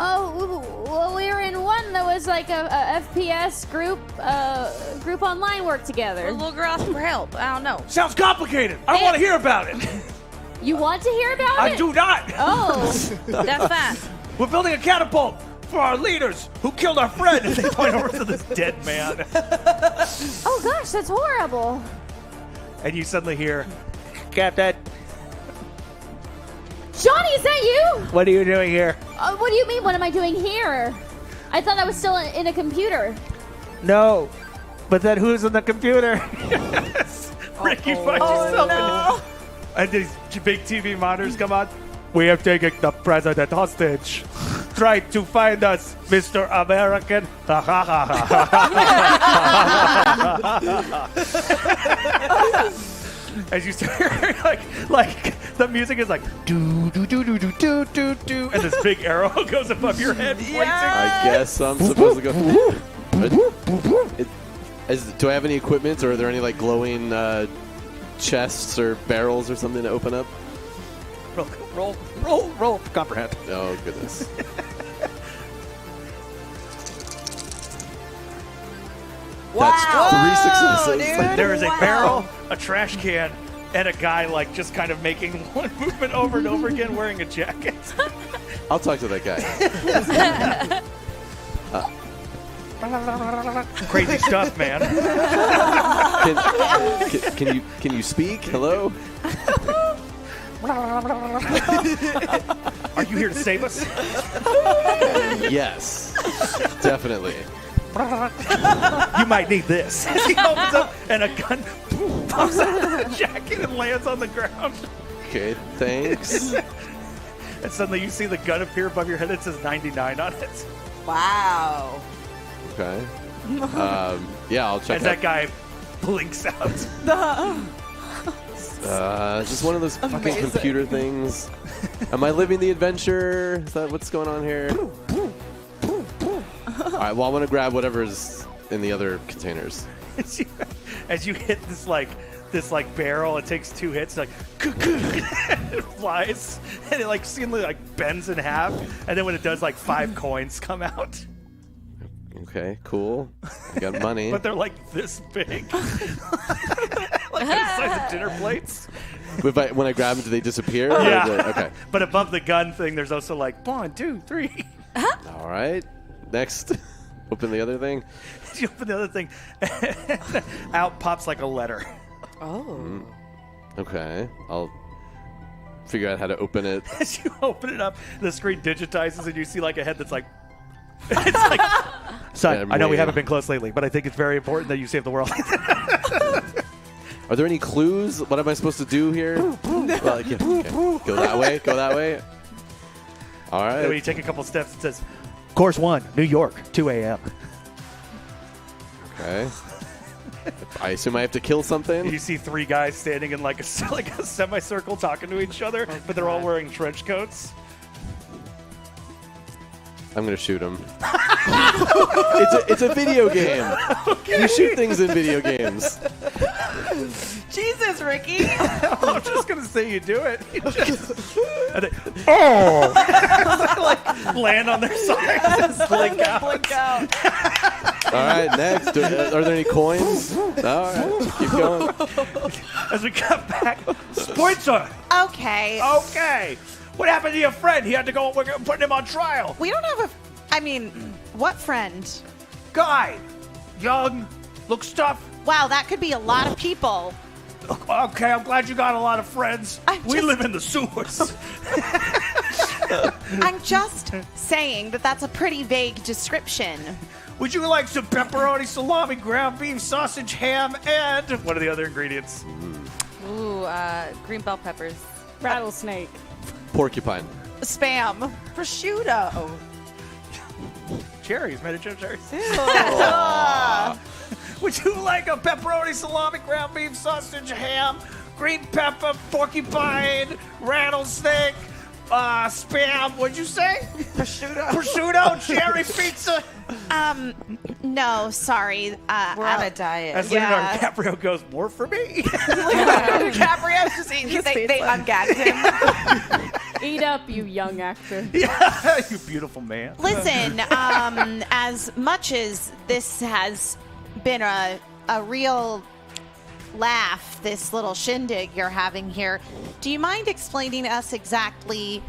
Oh, well, we were in one that was like a FPS group online work We're together. little girl asking for help. I don't know. Sounds complicated. I don't want to hear about it. You want to hear about it? I do not. Oh, That's fine. We're building a catapult for our leaders who killed our friend. And they point over to this dead man. oh gosh, that's horrible. And you suddenly hear, Captain, Johnny, is that you? what are you doing here? What do you mean? What am I doing here? I thought I was still in a computer. No. But then who's in the computer? Yes. Ricky finds yourself in. And these big TV monitors come on. We have taken the president hostage. Try to find us, Mr. American. As you start hearing, like the music is like do do do do do do do do, and this big arrow goes above your head. Pointing. I guess I'm supposed to go. Do I have any equipment, or are there any like glowing chests or barrels or something to open up? Roll, comprehend. Oh goodness. That's 3 successes. dude. There is a barrel, a trash can, and a guy like just kind of making one movement over and over again wearing a jacket. I'll talk to that guy. Crazy stuff, man. Can you speak? Hello? Are you here to save us? Yes, definitely. You might need this. He opens up and a gun pops out of the jacket and lands on the ground. Okay, thanks. And suddenly you see the gun appear above your head. It says 99 on it. Wow. Okay. Yeah, I'll check As that guy blinks out. Just one of those fucking computer things. Am I living the adventure? Is that what's going on here? All right, well, I'm going to grab whatever's in the other containers. As you hit this barrel, it takes 2 hits, like it flies, and it like seemingly like bends in half, and then when it does, like 5 coins come out. Okay, cool. I got money. But they're like this big. Like the size of dinner plates. When I grab them, do they disappear? Yeah. Okay. But above the gun thing, there's also like 1, 2, 3. All right. Next. Open the other thing. You open the other thing, out pops like a letter. Oh. Okay. I'll figure out how to open it. As you open it up, the screen digitizes and you see like a head that's like, it's like, son, Yeah, I know we waiting. haven't been close lately, but I think it's very important that you save the world. Are there any clues? What am I supposed to do here? Well, yeah, okay. Go that way. Go that way. All And when you right. take a couple steps, it says, Course 1, New York, 2 a.m. Okay. I assume I have to kill something. You see 3 guys standing in like a semicircle talking to each other, but they're all wearing trench coats. I'm gonna shoot him. It's a video game. You shoot things in video games. Jesus, Ricky. I'm just gonna say you do it. You just, and they, like land on their sides and blink out. All right, next. Are there any coins? All right, keep going. As we come back, Spencer. Okay. Okay. What happened to your friend? He had to go. We're putting him on trial. We don't have what friend? Guy, young, looks tough. Wow, that could be a lot of people. Okay, I'm glad you got a lot of friends. We live in the sewers. I'm just saying that that's a pretty vague description. Would you like some pepperoni, salami, ground beef, sausage, ham, and what are the other ingredients? Ooh, green bell peppers. Rattlesnake. Porcupine. Spam. Prosciutto. Cherries, made of cherries. Would you like a pepperoni, salami, ground beef, sausage, ham, green pepper, porcupine, rattlesnake, spam? What'd you say? Prosciutto, cherry pizza. No, sorry. We're on a diet. As Leonardo DiCaprio goes, more for me. DiCaprio's just eating. They ungagged him. Eat up, you young actor. Yeah, you beautiful man. Listen, as much as this has been a real laugh, this little shindig you're having here, do you mind explaining to us exactly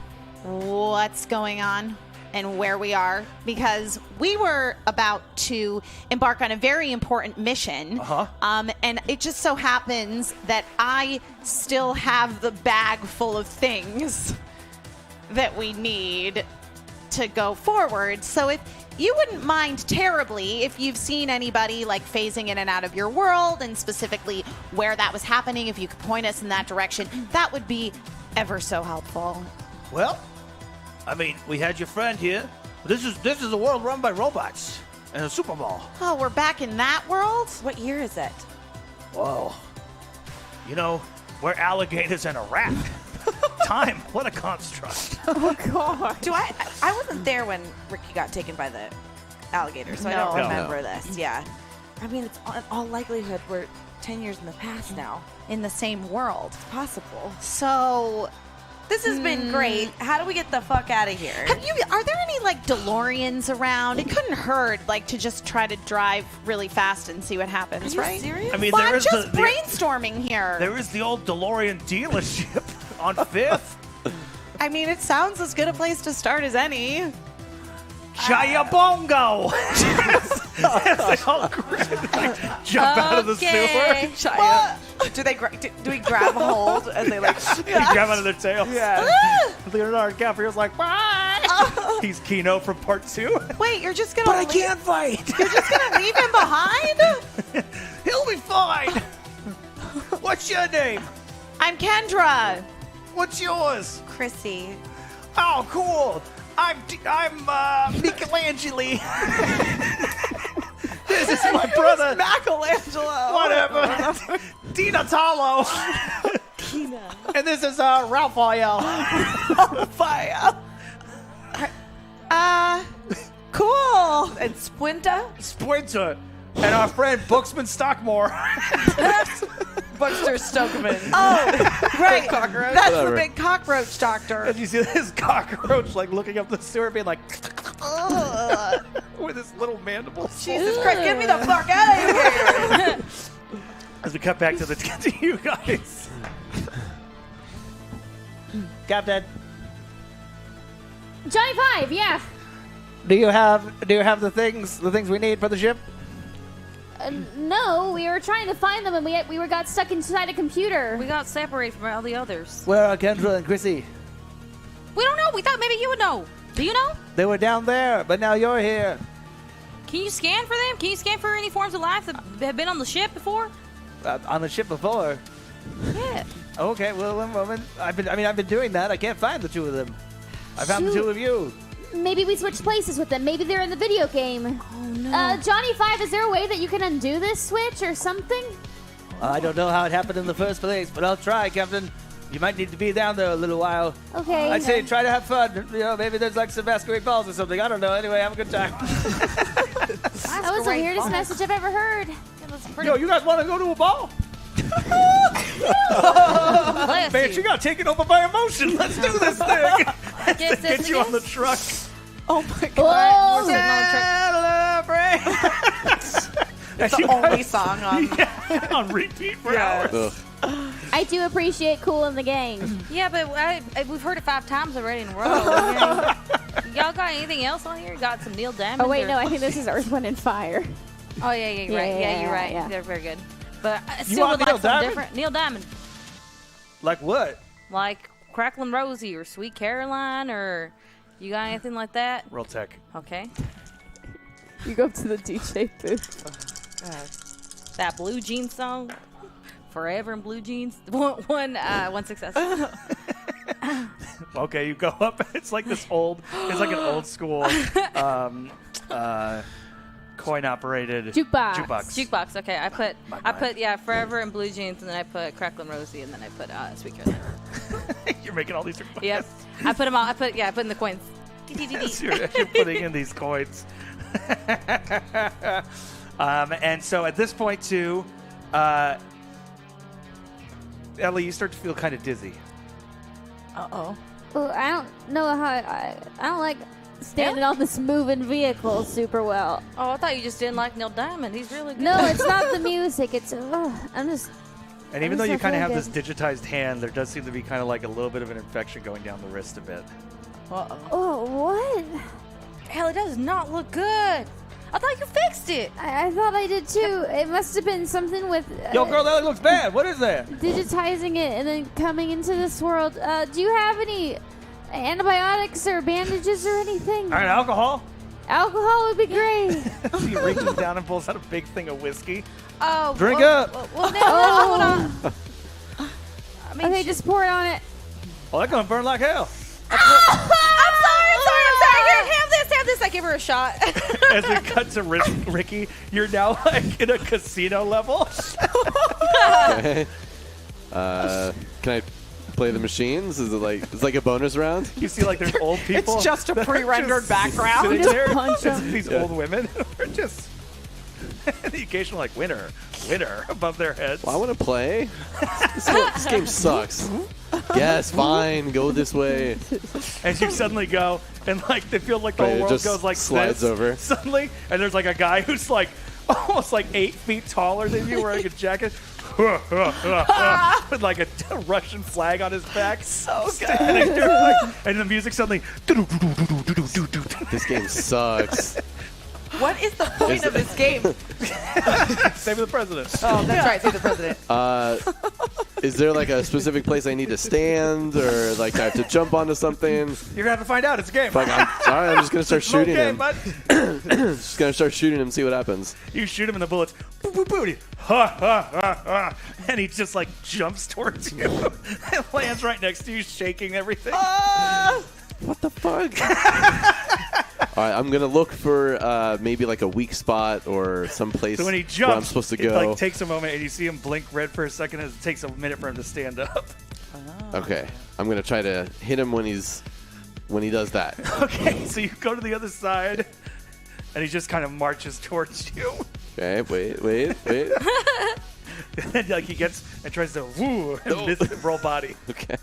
what's going on and where we are? Because we were about to embark on a very important mission. And it just so happens that I still have the bag full of things that we need to go forward. So if you wouldn't mind terribly if you've seen anybody like phasing in and out of your world, and specifically where that was happening, if you could point us in that direction, that would be ever so helpful. Well, I mean, we had your friend here. This is a world run by robots and a Super Bowl. Oh, we're back in that world? What year is it? Whoa. You know, we're alligators and a rat. Time, what a construct. Oh, God. I wasn't there when Ricky got taken by the alligator, so I don't No. remember this. Yeah. I mean, it's in all likelihood we're 10 years in the past now. In the same world. It's possible. So, This has been great. How do we get the fuck out of here? are there any like DeLoreans around? It couldn't hurt like to just try to drive really fast and see what happens, Are you right? serious? I mean, Well, there I'm is just brainstorming here. there is the old DeLorean dealership on 5th. I mean, it sounds as good a place to start as any. Chayabongo! They all jump out of the sewer. What? Do we grab hold and they like? They grab out of their tails. Yeah. Leonardo DiCaprio's like, what? He's Kino from part 2. Wait, you're just gonna? But I can't fight. You're just gonna leave him behind? He'll be fine. What's your name? I'm Kendra. What's yours? Chrissy. Oh, cool. I'm Michelangelo. This is my brother. Michelangelo. Whatever. Tina Talo. And this is Raphael. Cool. And Splinter. And our friend Booksman Stockmore. Buckster Stokeman. Oh, right. Cockroach. That's Whatever. the big cockroach doctor. And you see this cockroach like looking up the sewer being like Ugh. with his little mandibles. Jesus Christ, get me the fuck out of here. As we cut back to to you guys. Captain, Johnny Five, yeah. do you have the things we need for the ship? No, we were trying to find them, and we got stuck inside a computer. We got separated from all the others. Where are Kendra and Chrissy? We don't know. We thought maybe you would know. Do you know? They were down there, but now you're here. Can you scan for them? Can you scan for any forms of life that have been on the ship before? On the ship before. Yeah. Okay, well, one moment. I've been doing that. I can't find the two of them. I found the Shoot. two of you. Maybe we switched places with them. Maybe they're in the video game. Oh no. Johnny Five, is there a way that you can undo this switch or something? I don't know how it happened in the first place, but I'll try, Captain. You might need to be down there a little while. Okay. I'd say try to have fun. You know, maybe there's like some masquerade balls or something. I don't know. Anyway, have a good time. That was the weirdest message I've ever heard. Yo, you guys want to go to a ball? Bless Man, you. you got taken over by emotion. Let's do this thing. Guess Get you on the truck. Oh my Oh, It's the only song on. On repeat for Yeah. hours. Ugh. I do appreciate Cool in the Gang. Yeah, but we've heard it 5 times already in a row. Y'all got anything else on here? Got some Neil Diamond? Oh wait, no, I think this is Earth, Wind, and Fire. Oh yeah, you're right. Yeah, you're right. yeah. They're very good. But I still want would Neil like something Diamond? different. Neil Diamond, Like what? like Cracklin' Rosie or Sweet Caroline, or you got anything like that? Roll tech. Okay. You go up to the DJ booth. That Blue Jeans song, Forever in Blue Jeans. One success. Okay, you go up. It's like this old. It's like an old school coin-operated Jukebox. Jukebox. Okay, I put Forever in Blue Jeans, and then I put Cracklin' Rosie, and then I put Sweet Caroline. You're making all these requests. Yep. I put them all. I put in the coins. So you're actually putting in these coins. And so at this point, too, Ellie, you start to feel kind of dizzy. Well, I don't know how I don't like standing on this moving vehicle super well. Oh, I thought you just didn't like Neil Diamond. He's really good. No, it's not the music. It's I'm just. And even I'm though you just kind of have feeling this digitized hand, there does seem to be kind of like a little bit of an infection going down the wrist a bit. Oh, what? Hell, it does not look good. I thought you fixed it. I thought I did too. It must have been something with Yo, girl, that looks bad. What is that? digitizing it and then coming into this world. Do you have any antibiotics or bandages or anything? All right, alcohol. Alcohol would be great. He reaches down and pulls out a big thing of whiskey. Oh, Drink well, up. Well, now, hold on. I mean, Okay, just pour it on it. Oh, that's gonna burn like hell. I'm sorry. Here, have this. I give her a shot. As we cut to Ricky, you're now like in a casino level. Okay. Can I play the machines? Is it like it's like a bonus round? You see, like there's old people. It's just a that are pre-rendered just background. sitting Just there. punch It's 'em. these old women who are just the occasional like winner above their heads. Well, I want to play. This game sucks. Yes, fine. Go this way. As you suddenly go, and like they feel like the Right, whole it world just goes like slides this over. suddenly, and there's like a guy who's like almost like 8 feet taller than you, wearing a jacket. with like a Russian flag on his back. So good. And the music suddenly. This game sucks. What is the point of this game? Save the president. Oh, that's right. Save the president. Is there like a specific place I need to stand, or like I have to jump onto something? You're gonna have to find out. It's a game. Like, all right, I'm just gonna start shooting okay, him. bud. Just gonna start shooting him, see what happens. You shoot him in the bullets. Boop, boop, boop, ha, ha, ha, ha. And he just like jumps towards you and lands right next to you, shaking everything. What the fuck? All right, I'm gonna look for maybe like a weak spot or some place So when he where jumps, I'm supposed to it go. like takes a moment, and you see him blink red for a second, and it takes a minute for him to stand up. Okay, I'm gonna try to hit him when he does that. Okay, so you go to the other side, and he just kind of marches towards you. Okay, wait. And like he gets and tries to woo and miss roll body. Okay.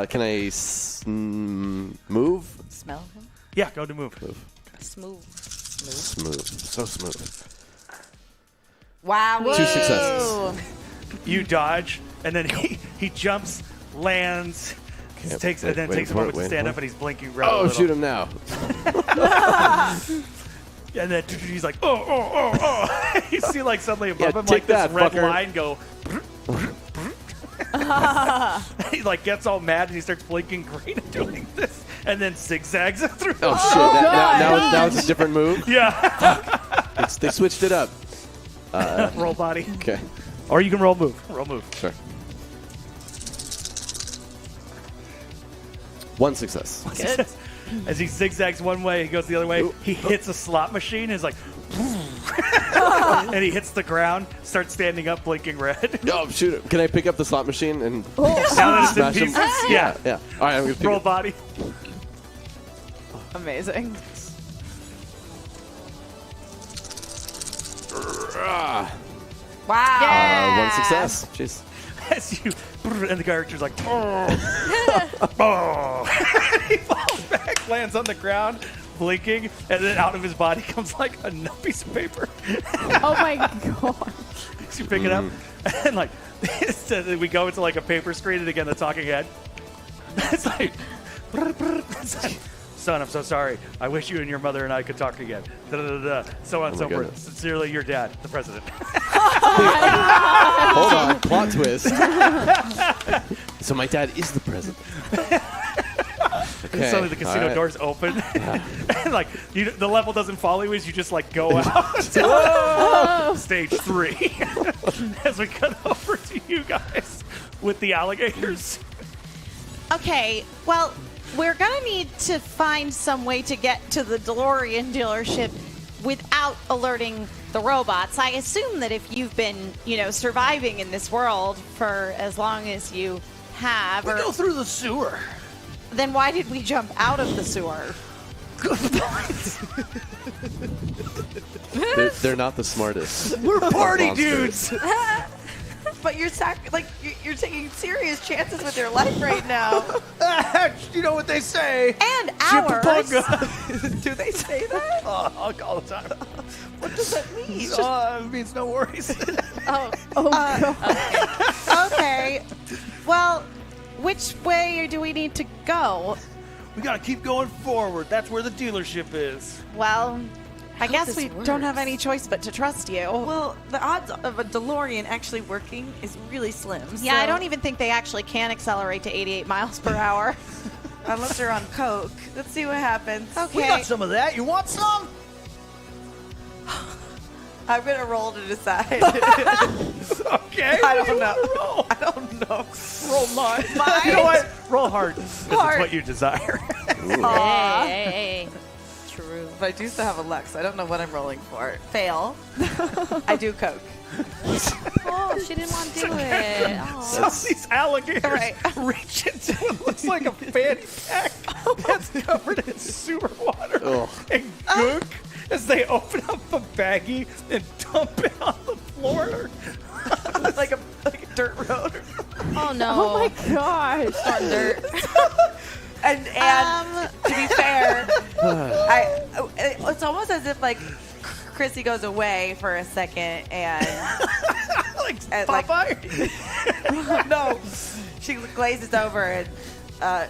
Can I move? Smell him? Yeah, go to move. Smooth. Smooth. So smooth. Wow. 2 successes. You dodge, and then he jumps, lands, Okay, takes wait, and then wait, takes a wait, moment to wait, stand wait. up, and he's blinking red. a Oh, little. shoot him now. And then he's like, oh. You see like suddenly above Yeah, him take like this that, red fucker. line go. He like gets all mad and he starts blinking green and doing this, and then zigzags it through. Oh, shit. Now it's a different move. Yeah. They switched it up. Roll body. Okay. Or you can roll move. Roll move. Sure. 1 success. Good. As he zigzags one way, he goes the other way. He hits a slot machine and is like, and he hits the ground, starts standing up, blinking red. Oh, shoot him. Can I pick up the slot machine and Now that it's in smash him? pieces, yeah. Yeah. All right, I'm going to pick Roll it. body. Amazing. Ah, Wow. 1 success. Jeez. As you, and the character's like, oh. He falls back, lands on the ground, blinking, and then out of his body comes like a piece of paper. Oh my god. So you pick it up, and like, we go into like a paper screen, and again, the talking head. It's like, son, I'm so sorry. I wish you and your mother and I could talk again. Da, da, da, da. So on and Oh so my forth. goodness. Sincerely, your dad, the president. Hold on. Plot twist. So my dad is the president. Okay. Suddenly the casino all right. doors open, and like the level doesn't follow you as you just like go out. Stage 3. As we cut over to you guys with the alligators. Okay, well, we're gonna need to find some way to get to the DeLorean dealership without alerting the robots. I assume that if you've been, surviving in this world for as long as you have, We go through the sewer. then why did we jump out of the sewer? They're not the smartest. We're party monsters. dudes. But you're you're taking serious chances with your life right now. You know what they say. And ours. Do they say that? All the time. What does that mean? It means no worries. Okay. Well, which way do we need to go? We gotta keep going forward. That's where the dealership is. Well, I guess this we don't have any choice but to trust you. Well, the odds of a DeLorean actually working is really slim. Yeah, so- I don't even think they actually can accelerate to 88 miles per hour. Unless they're on coke. Let's see what happens. Okay. We got some of that. You want some? I'm gonna roll to decide. Okay. I don't know. Roll. I don't know. Roll mine. You know what? Roll hard. Because it's what you desire. Hey. True. But I do still have a Lux. I don't know what I'm rolling for. Fail. I do coke. Oh, she didn't want to do it. So Oh. these alligators Right. reach into what looks like a fanny pack that's covered in sewer water Ugh. and gook as they open up a baggie and dump it on the floor. like a dirt road. Oh, no. Oh my gosh. Starting dirt. And to be fair, it's almost as if like Chrissy goes away for a second and like And, Popeye. No, she glazes over and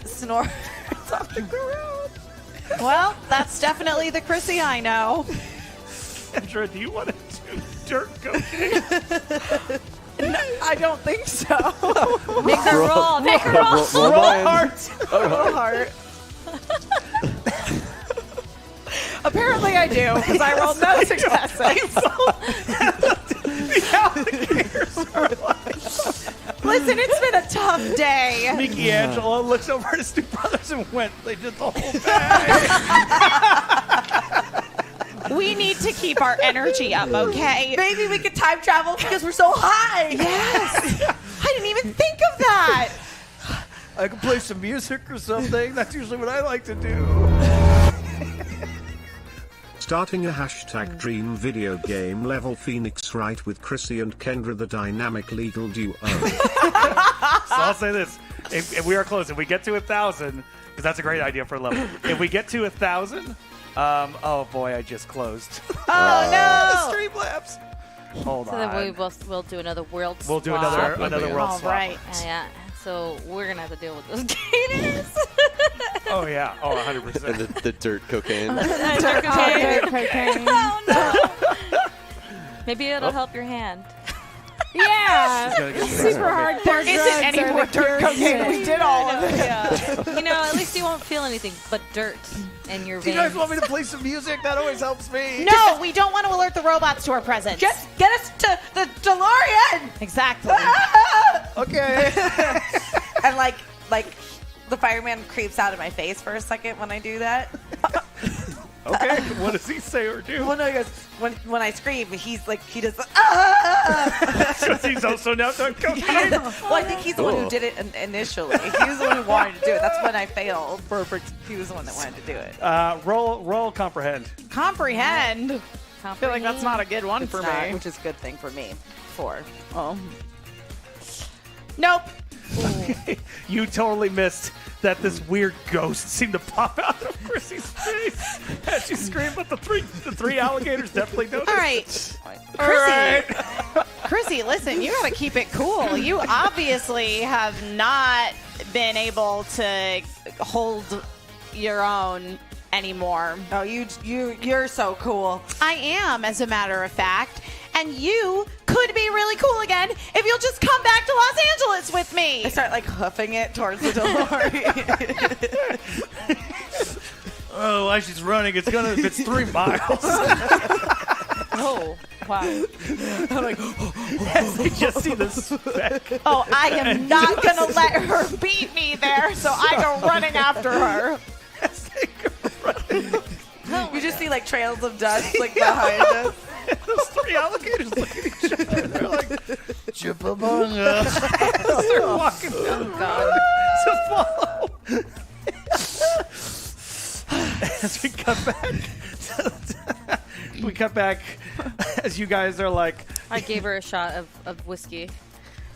snores off the ground. Well, that's definitely the Chrissy I know. Kendra, do you want to do dirt cocaine? I don't think so. Make her roll. Make her roll. Roll hearts. Roll heart. Apparently I do, because I rolled no successes. Listen, it's been a tough day. Mickey Angelo looks over at his two brothers and went, they did the whole thing. We need to keep our energy up, okay? Maybe we could time travel because we're so high. Yes. I didn't even think of that. I can play some music or something. That's usually what I like to do. Starting a hashtag dream video game level Phoenix Wright with Chrissy and Kendra, the dynamic legal duo. So I'll say this. If we are close, if we get to 1,000, because that's a great idea for a level. If we get to 1,000, oh boy, I just closed. Oh, no. Streamlabs. Hold So on. then we'll do another world We'll do swap. another world All swap. right. Yeah. So we're gonna have to deal with those gators. Oh yeah. Oh, 100%. And the dirt cocaine. Dirt cocaine. Oh no. Maybe it'll help your hand. Yeah. Gonna get Super hardcore There isn't drugs any are more the dirt pure cocaine. shit. We did all of it. Yeah. You know, at least you won't feel anything but dirt in your Do veins. you guys want me to play some music? That always helps me. No, we don't want to alert the robots to our presence. Just get us to the DeLorean. Exactly. Okay. And like the fireman creeps out of my face for a second when I do that. Okay. What does he say or do? Well, no, he goes when I scream, he's like he does. Because he's also now done cocaine. Well, I think he's the one who did it initially. He was the one who wanted to do it. That's when I failed. Perfect. He was the one that wanted to do it. Roll comprehend. Comprehend. I feel like that's not a good one for me. Which is a good thing for me. 4. Oh. Nope. You totally missed that this weird ghost seemed to pop out of Chrissy's face as she screamed, but the three alligators definitely noticed. All right. All right. Chrissy, listen, you gotta keep it cool. You obviously have not been able to hold your own anymore. Oh, you're so cool. I am, as a matter of fact. And you could be really cool again if you'll just come back to Los Angeles with me. I start like hoofing it towards the DeLorean. Oh, while she's running, it's 3 miles. Oh, wow. I'm like, as they just see the speck. Oh, I am not going to let her beat me there, so I go running after her. As they go running. You just see like trails of dust like behind us. Those 3 alligators look at each other. They're like, Chipabunga. They're walking down to follow. As we cut back, as you guys are like, I gave her a shot of whiskey.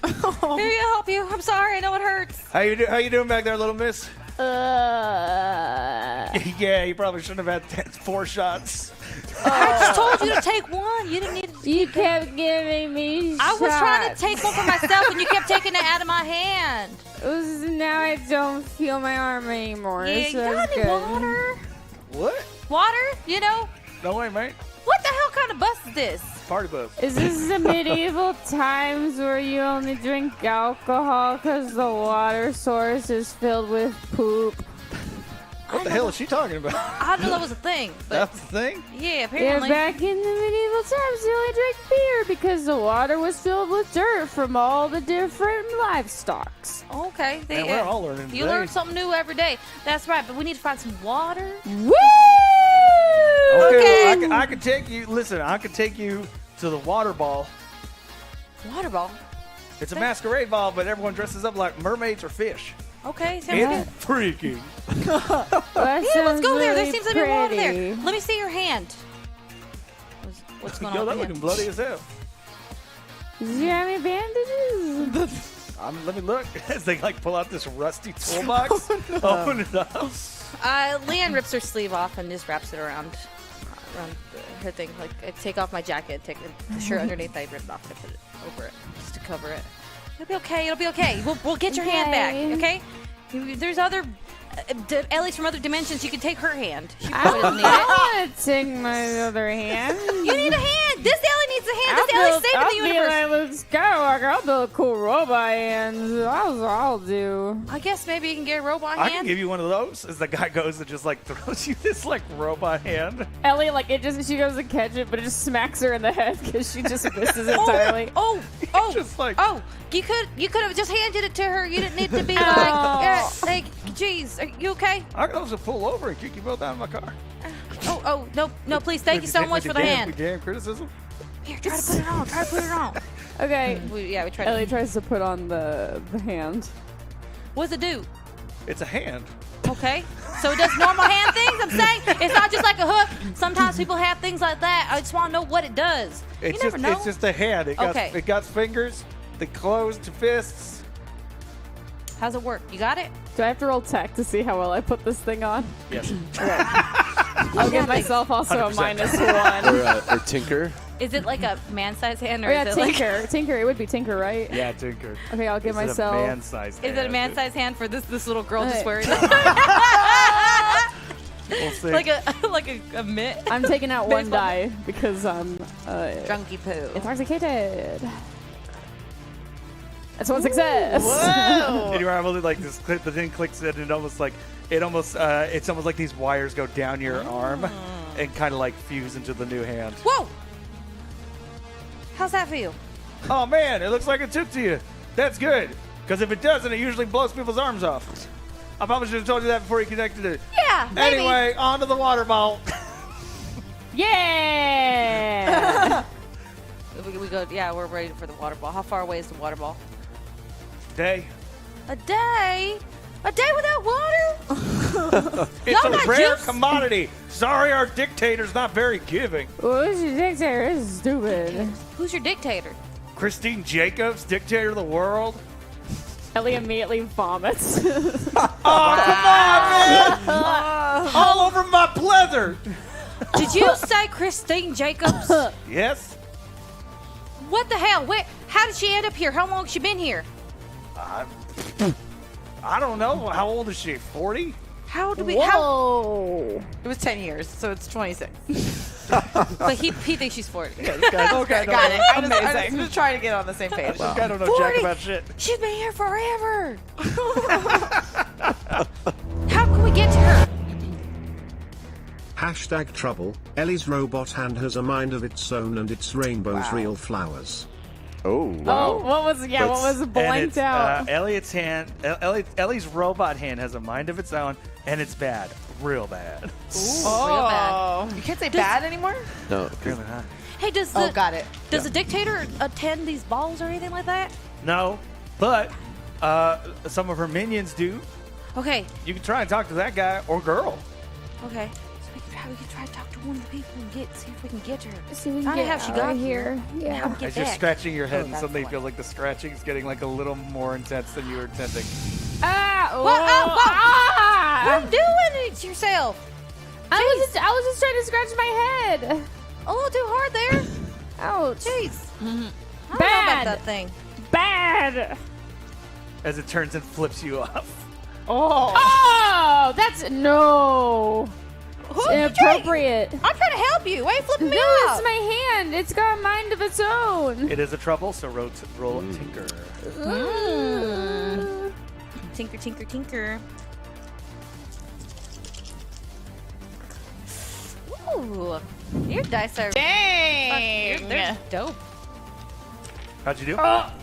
Maybe I'll help you. I'm sorry. I know it hurts. how you doing back there, little miss? Yeah, you probably shouldn't have had 4 shots. I just told you to take one. You didn't need to. You kept giving me I was trying to shots. take one for myself, and you kept taking it out of my hand. Now I don't feel my arm anymore. Yeah, so you got it's any good. water? What? Water? You know? No way, mate. What the hell kind of bus is this? Party bus. Is this the medieval times where you only drink alcohol because the water source is filled with poop? What the hell is she talking about? I didn't know that was a thing. But That's the thing? yeah, Yeah, apparently. back in the medieval times, you only drank beer because the water was filled with dirt from all the different livestocks. Okay. Man, we're all learning You today. learn something new every day. That's right, but we need to find some water. Woo! Okay, well, I could take you. Listen, I could take you to the water ball. Water ball. It's a masquerade ball, but everyone dresses up like mermaids or fish. Okay, sounds It's good. freaking. That Yeah, let's sounds go there. There really seems to be water there. pretty. Let me see your hand. What's going Yo, on that with looking your bloody as hell. Do you have any bandages? Let me look. As they like pull out this rusty toolbox, open it up. Leanne rips her sleeve off and just wraps it around. around her thing. Like I take off my jacket, take the shirt underneath. I rip it off and put it over it just to cover it. It'll be okay. It'll be okay. We'll get your hand back. Okay. There's other Ellie's from other dimensions. You can take her hand. She probably doesn't need it. I want to take my other hand. You need a hand. This Ellie needs a hand. This Ellie's saving the universe. I'll be like Luke Skywalker. I'll build a cool robot hand. That's what I'll do. I guess maybe you can get a robot I hand. can give you one of those. As the guy goes and just like throws you this like robot hand. Ellie, like she goes to catch it, but it just smacks her in the head because she just misses entirely. Oh, Just like you could have just handed it to her. You didn't need to be like, geez, are you okay? I can also pull over and kick you both out of my car. Oh, no, please, thank you so much for the hand. Damn criticism. Here, try to put it on. Okay. We tried. Ellie tries to put on the hand. What's it do? It's a hand. Okay, so it does normal hand things. I'm saying it's not just like a hook. Sometimes people have things like that. I just want to know what it does. You never know. It's just a hand. It got fingers. They close to fists. How's it work? You got it? Do I have to roll tech to see how well I put this thing on? Yes. I'll give myself also 100%. a -1. Or Tinker. Is it like a man-sized hand, or Oh, yeah, is it Tinker. like? Tinker. It would be Tinker, right? Yeah, Tinker. Okay, I'll give myself. Is it a man-sized Is it a man-sized hand for this little girl just Hey. wearing it? We'll see. like a mitt. I'm taking out one Baseball die because I'm Drunky poo. intoxicated. That's one success. And you're able to like this clip, the thing clicks in, and it's almost like these wires go down your arm and kind of like fuse into the new hand. Whoa! How's that feel? Oh man, it looks like it took to you. That's good, because if it doesn't, it usually blows people's arms off. I probably should have told you that before you connected it. Yeah, maybe. Anyway, on to the water ball. Yeah. we go. Yeah, we're ready for the water ball. How far away is the water ball? Day. A day? A day without water? It's Y'all a got rare juice? commodity. Sorry, our dictator's not very giving. What's your dictator? This is stupid. Who's your dictator? Christine Jacobs, dictator of the world. Ellie immediately vomits. Oh, come on, man! All over my pleather. Did you say Christine Jacobs? Yes. What the hell? How did she end up here? How long has she been here? I don't know. How old is she? 40? How do we? Whoa. It was 10 years, so it's 26. But he thinks she's 40. Okay, got it. I'm just trying to get on the same page. This guy don't know 40? jack about shit. She's been here forever. How can we get to her? Hashtag trouble. Ellie's robot hand has a mind of its own and its rainbow's real flowers. Oh, wow. Oh, what was blanked out? Elliot's hand, Ellie's robot hand has a mind of its own, and it's bad, real bad. Real bad. You can't say bad anymore? No, 'cause Hey, does the got it. does the dictator attend these balls or anything like that? No, but some of her minions do. Okay. You can try and talk to that guy or girl. Okay. So we can try to talk to one of the people and see if we can get to her. See if we Find can out get how she out got of here. here. How we Yeah. get As you're back. scratching your head, and that's suddenly the you feel like the scratching is getting like a little more intense than you were intending. Ah, What? ah. You're doing it yourself. I was just trying to scratch my head. A little too hard there. Ouch. Jeez. I don't know Bad. about that thing. Bad. As it turns and flips you off. Oh, that's no. Who It's you inappropriate. I'm trying to help you. Why are you flipping me No, off? it's my hand. It's got a mind of its own. It is a trouble, so roll a tinker. Tinker, tinker, tinker. Ooh, your dice are Dang. they're dope. How'd you do?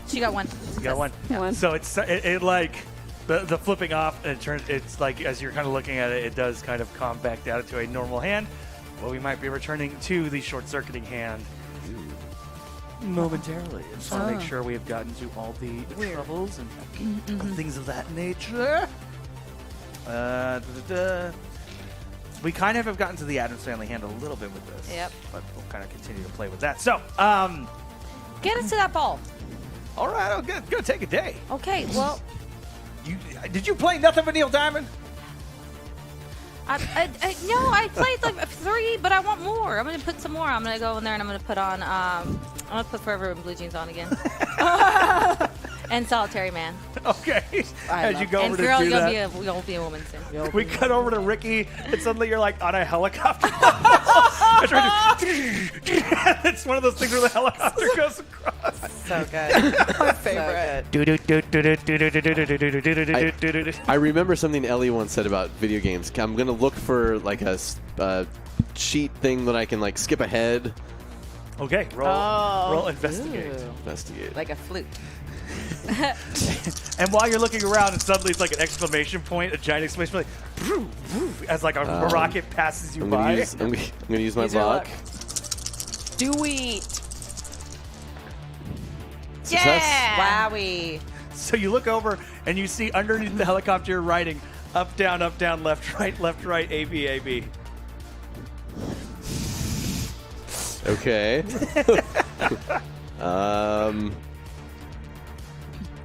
She got one. You got one. One. So it like the flipping off, and it turns. It's like as you're kind of looking at it, it does kind of calm back down to a normal hand. Well, we might be returning to the short-circuiting hand momentarily. I just want to make sure we have gotten to all the troubles and things of that nature. We kind of have gotten to the Addams Family hand a little bit with this. Yep. But we'll kind of continue to play with that. So, Get us to that ball. all right, I'll go take a day. Okay, well, Did you play Nothing but Neil Diamond? I played like 3, but I want more. I'm gonna put some more. I'm gonna go in there and I'm gonna put on. I'm gonna put Forever in Blue Jeans on again. And Solitary Man. Okay. As you go And over girl, to do you'll that, be a woman soon. we cut over to Ricky, and suddenly you're like on a helicopter. It's one of those things where the helicopter goes across. So good. My favorite. I remember something Ellie once said about video games. I'm gonna look for like a cheat thing that I can like skip ahead. Okay, roll investigate. Investigate. Like a flute. And while you're looking around, and suddenly it's like an exclamation point, a giant exclamation point, as like a rocket passes you I'm by. gonna use my Use your block. luck. Do it. Success. Wowie. So you look over and you see underneath the helicopter you're riding up, down, left, right, A, B, A, B. Okay.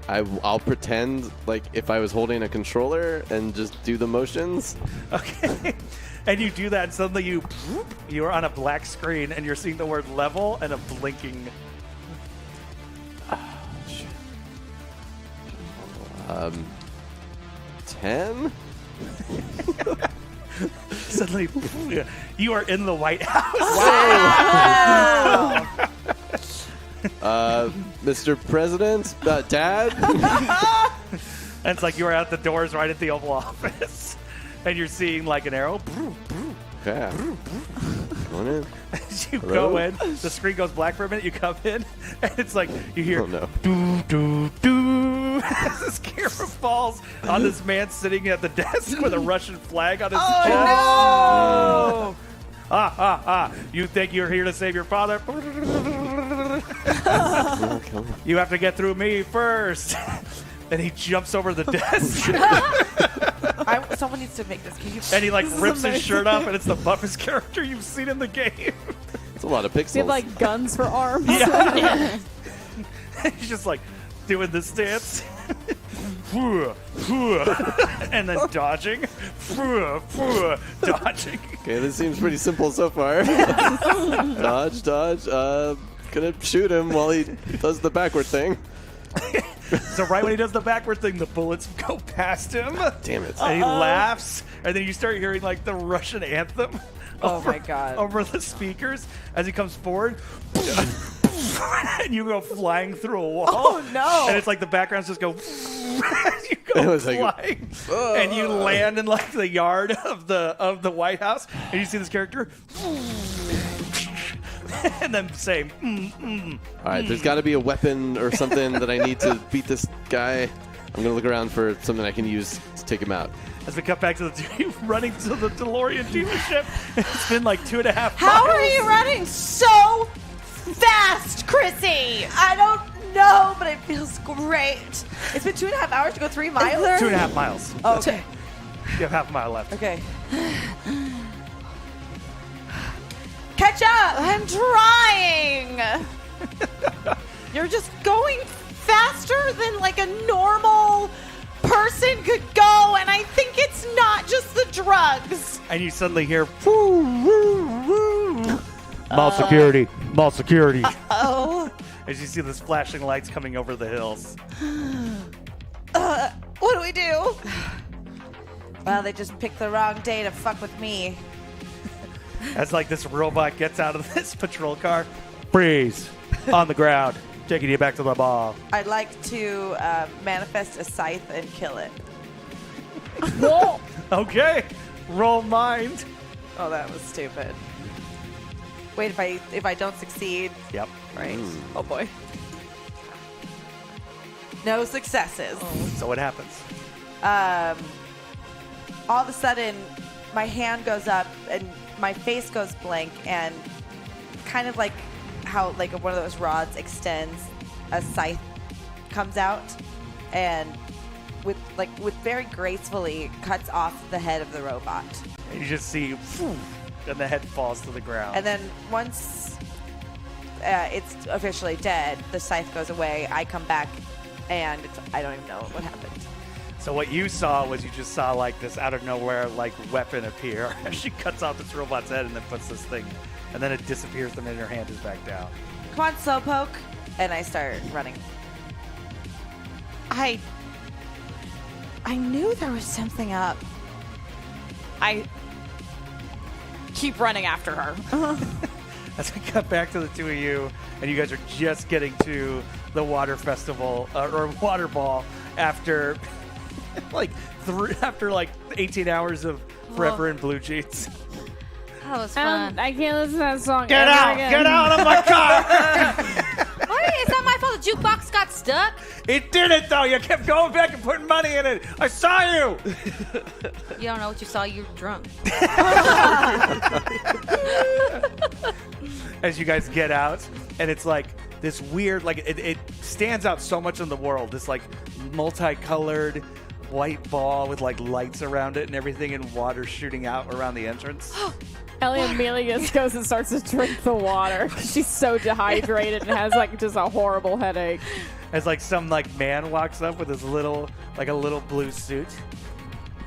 I'll pretend like if I was holding a controller and just do the motions. Okay. And you do that, and suddenly you are on a black screen, and you're seeing the word level and a blinking. 10? Suddenly, you are in the White House. Wow. Mr. President? Dad? And it's like you are at the doors right at the Oval Office. And you're seeing like an arrow. Okay. Come on in. As you Hello? go in, the screen goes black for a minute, you come in, and it's like you hear Oh, no. doo doo doo as this camera falls on this man sitting at the desk with a Russian flag on his chest. No. You think you're here to save your father? Oh, come on. You have to get through me first. And he jumps over the desk. Someone needs to make this. Can you? And he like rips his shirt off, and it's the buffest character you've seen in the game. It's a lot of pixels. They have like guns for arms. Yeah. He's just like doing this dance. And then dodging. Dodging. Okay, this seems pretty simple so far. Dodge. Gonna shoot him while he does the backward thing. So right when he does the backward thing, the bullets go past him. Damn it. And he laughs. And then you start hearing like the Russian anthem. Oh my God. Over the speakers as he comes forward. And you go flying through a wall. Oh no. And it's like the backgrounds just go. You It go was like, flying, and you land in like the yard of the White House, and you see this character, and then say, All right, there's got to be a weapon or something that I need to beat this guy. I'm going to look around for something I can use to take him out. As we cut back to the running to the DeLorean dealership, it's been like 2.5 miles. How are you running so fast, Chrissy? I don't know, but it feels great. It's been 2.5 hours to go 3 miles. 2.5 miles. Oh, okay. You have half a mile left. Okay. Catch up. I'm trying. You're just going faster than like a normal person could go, and I think it's not just the drugs. And you suddenly hear, Mall security. Mall security. Oh. as you see those flashing lights coming over the hills. What do we do? Well, they just picked the wrong day to fuck with me. As like this robot gets out of this patrol car, freeze on the ground, taking you back to the mall. I'd like to manifest a scythe and kill it. Okay, roll mind. Oh, that was stupid. Wait, if I don't succeed, Yep. right? Oh boy. No successes. So what happens? All of a sudden, my hand goes up and my face goes blank, and kind of like how like one of those rods extends, a scythe comes out and with very gracefully cuts off the head of the robot. And you just see, and the head falls to the ground. And then once it's officially dead, the scythe goes away. I come back, and I don't even know what happened. So what you saw was you just saw like this out of nowhere like weapon appear as she cuts off this robot's head and then puts this thing, and then it disappears and then her hand is back down. Come on, Slowpoke. And I start running. I knew there was something up. I keep running after her. As we cut back to the two of you, and you guys are just getting to the water festival or water ball after after 18 hours of forever in blue jeans. That was fun. I can't listen to that song. Get ever out! again. Get out of my car! What? It's not my fault the jukebox got stuck. It didn't though. You kept going back and putting money in it. I saw you. You don't know what you saw. You're drunk. As you guys get out, and it's like this weird, like it stands out so much in the world. This like multicolored white ball with like lights around it and everything, and water shooting out around the entrance. Ellie immediately just goes and starts to drink the water. She's so dehydrated and has like just a horrible headache. As like some like man walks up with his little blue suit.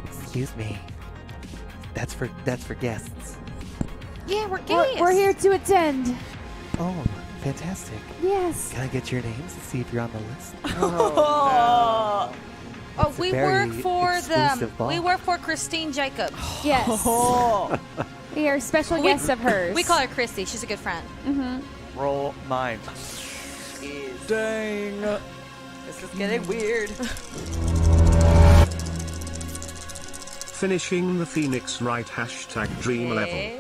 Excuse me. That's for guests. Yeah, we're guests. We're here to attend. Oh, fantastic. Yes. Can I get your names to see if you're on the list? Oh, we very work for exclusive ball. We work for Christine Jacobs. Yes. We are special guests of hers. We call her Christy. She's a good friend. Roll mind. Dang. This is getting weird. Finishing the Phoenix right #Dream level.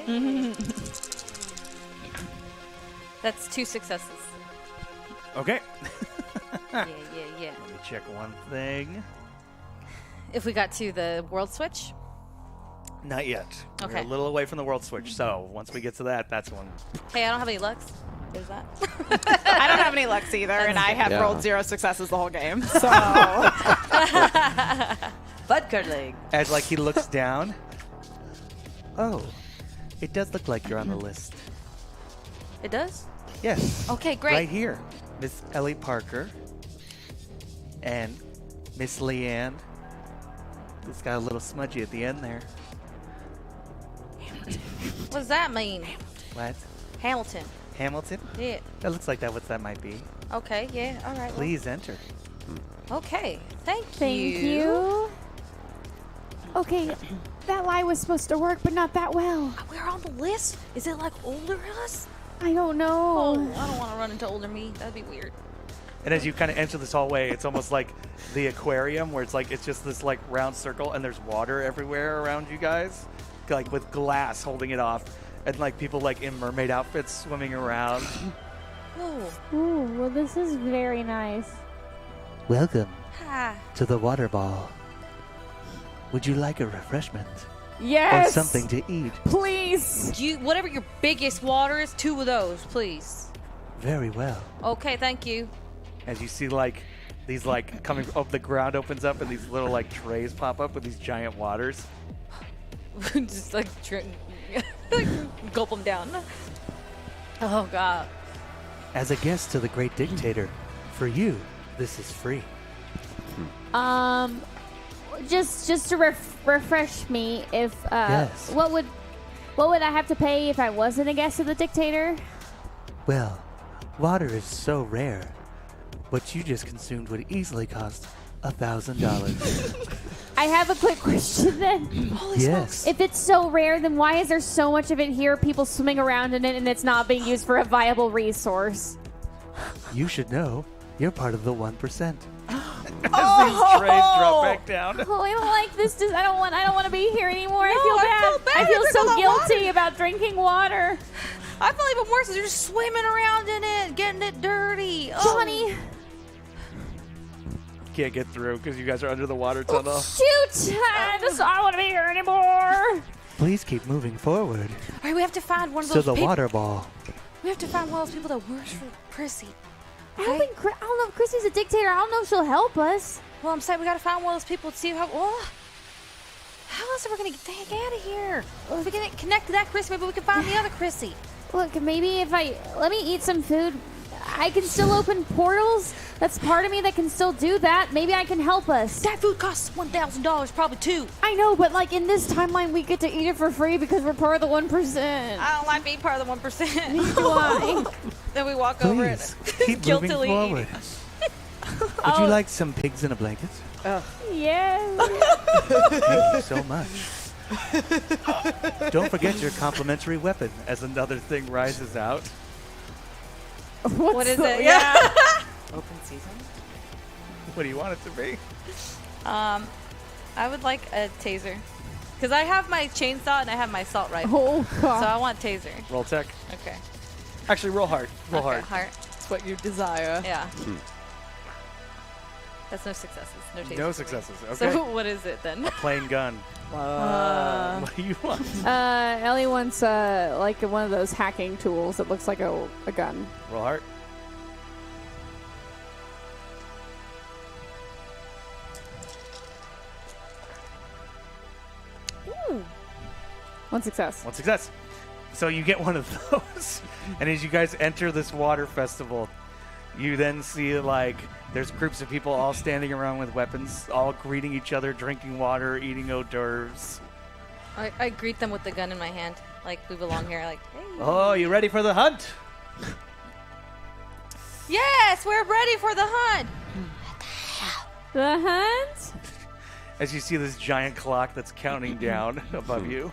That's 2 successes. Okay. Yeah. Let me check one thing. If we got to the world switch. Not yet. Okay. We're a little away from the world switch, so once we get to that, that's when. Hey, I don't have any lucks. There's that. I don't have any lucks either, and I have Yeah. rolled 0 successes the whole game. So Bloodcurdling. As like he looks down. Oh, it does look like you're on the list. It does? Yes. Okay, great. Right here, Miss Ellie Parker and Miss Leanne. It's got a little smudgy at the end there. What does that mean? What? Hamilton. Hamilton? Yeah. That looks like what that might be. Okay, yeah. All right. Please enter. Well, okay. Thank you. Okay, that lie was supposed to work, but not that well. We're on the list? Is it like older us? I don't know. Oh, I don't want to run into older me. That'd be weird. And as you kind of enter this hallway, it's almost like the aquarium where it's just this like round circle and there's water everywhere around you guys, like with glass holding it off, and like people like in mermaid outfits swimming around. Oh. Ooh, well, this is very nice. Welcome Hi. to the water ball. Would you like a refreshment Yes. or something to eat? Please. Whatever your biggest water is, 2 of those, please. Very well. Okay, thank you. As you see like these like coming up, the ground opens up and these little like trays pop up with these giant waters. Just like drink, gulp them down. Oh God. As a guest to the great dictator, for you, this is free. Just to refresh me, if Yes. what would I have to pay if I wasn't a guest of the dictator? Well, water is so rare. What you just consumed would easily cost $1,000. I have a quick question then. Yes. If it's so rare, then why is there so much of it here, people swimming around in it, and it's not being used for a viable resource? You should know. You're part of the 1%. As these trays drop back down. Oh, I don't like this. I don't want to be here anymore. I feel I bad. feel bad. I feel Drink so all that guilty about drinking water. I feel even worse. They're just swimming around in it, getting it dirty. Oh. Johnny. Can't get through because you guys are under the water tunnel. Shoot! I don't want to be here anymore. Please keep moving forward All right, we have to find one of to those the people. water ball. We have to find one of those people that works for Prissy. I don't know if Chrissy's a dictator. I don't know if she'll help us. Well, I'm saying we got to find one of those people to see how. Well, how else are we gonna get the heck out of here? If we can connect to that Chrissy, maybe we can find the other Chrissy. Look, maybe if let me eat some food. I can still open portals. That's part of me that can still do that. Maybe I can help us. That food costs $1,000, probably $2,000. I know, but like in this timeline, we get to eat it for free because we're part of the 1%. I don't like being part of the 1%. Why? Then we walk over and keep moving guiltily forward. Would you like some pigs in a blanket? Yes. Thank you so much. Don't forget your complimentary weapon as another thing rises out. What is it? Yeah. Open season. What do you want it to be? I would like a taser. Because I have my chainsaw and I have my assault rifle. Oh, So God. I want taser. Roll tech. Okay. Actually, roll hard. Roll Okay, hard. heart. It's what you desire. Yeah. That's no successes. No taser. No for me. successes. Okay. So what is it then? Plain gun. What do you want? Ellie wants like one of those hacking tools that looks like a gun. Roll hard. One success. One success. So you get one of those, and as you guys enter this water festival, you then see like there's groups of people all standing around with weapons, all greeting each other, drinking water, eating hors d'oeuvres. I greet them with the gun in my hand. Like, we belong here. Like, hey. Oh, you ready for the hunt? Yes, we're ready for the hunt. The hunt? As you see this giant clock that's counting down above you.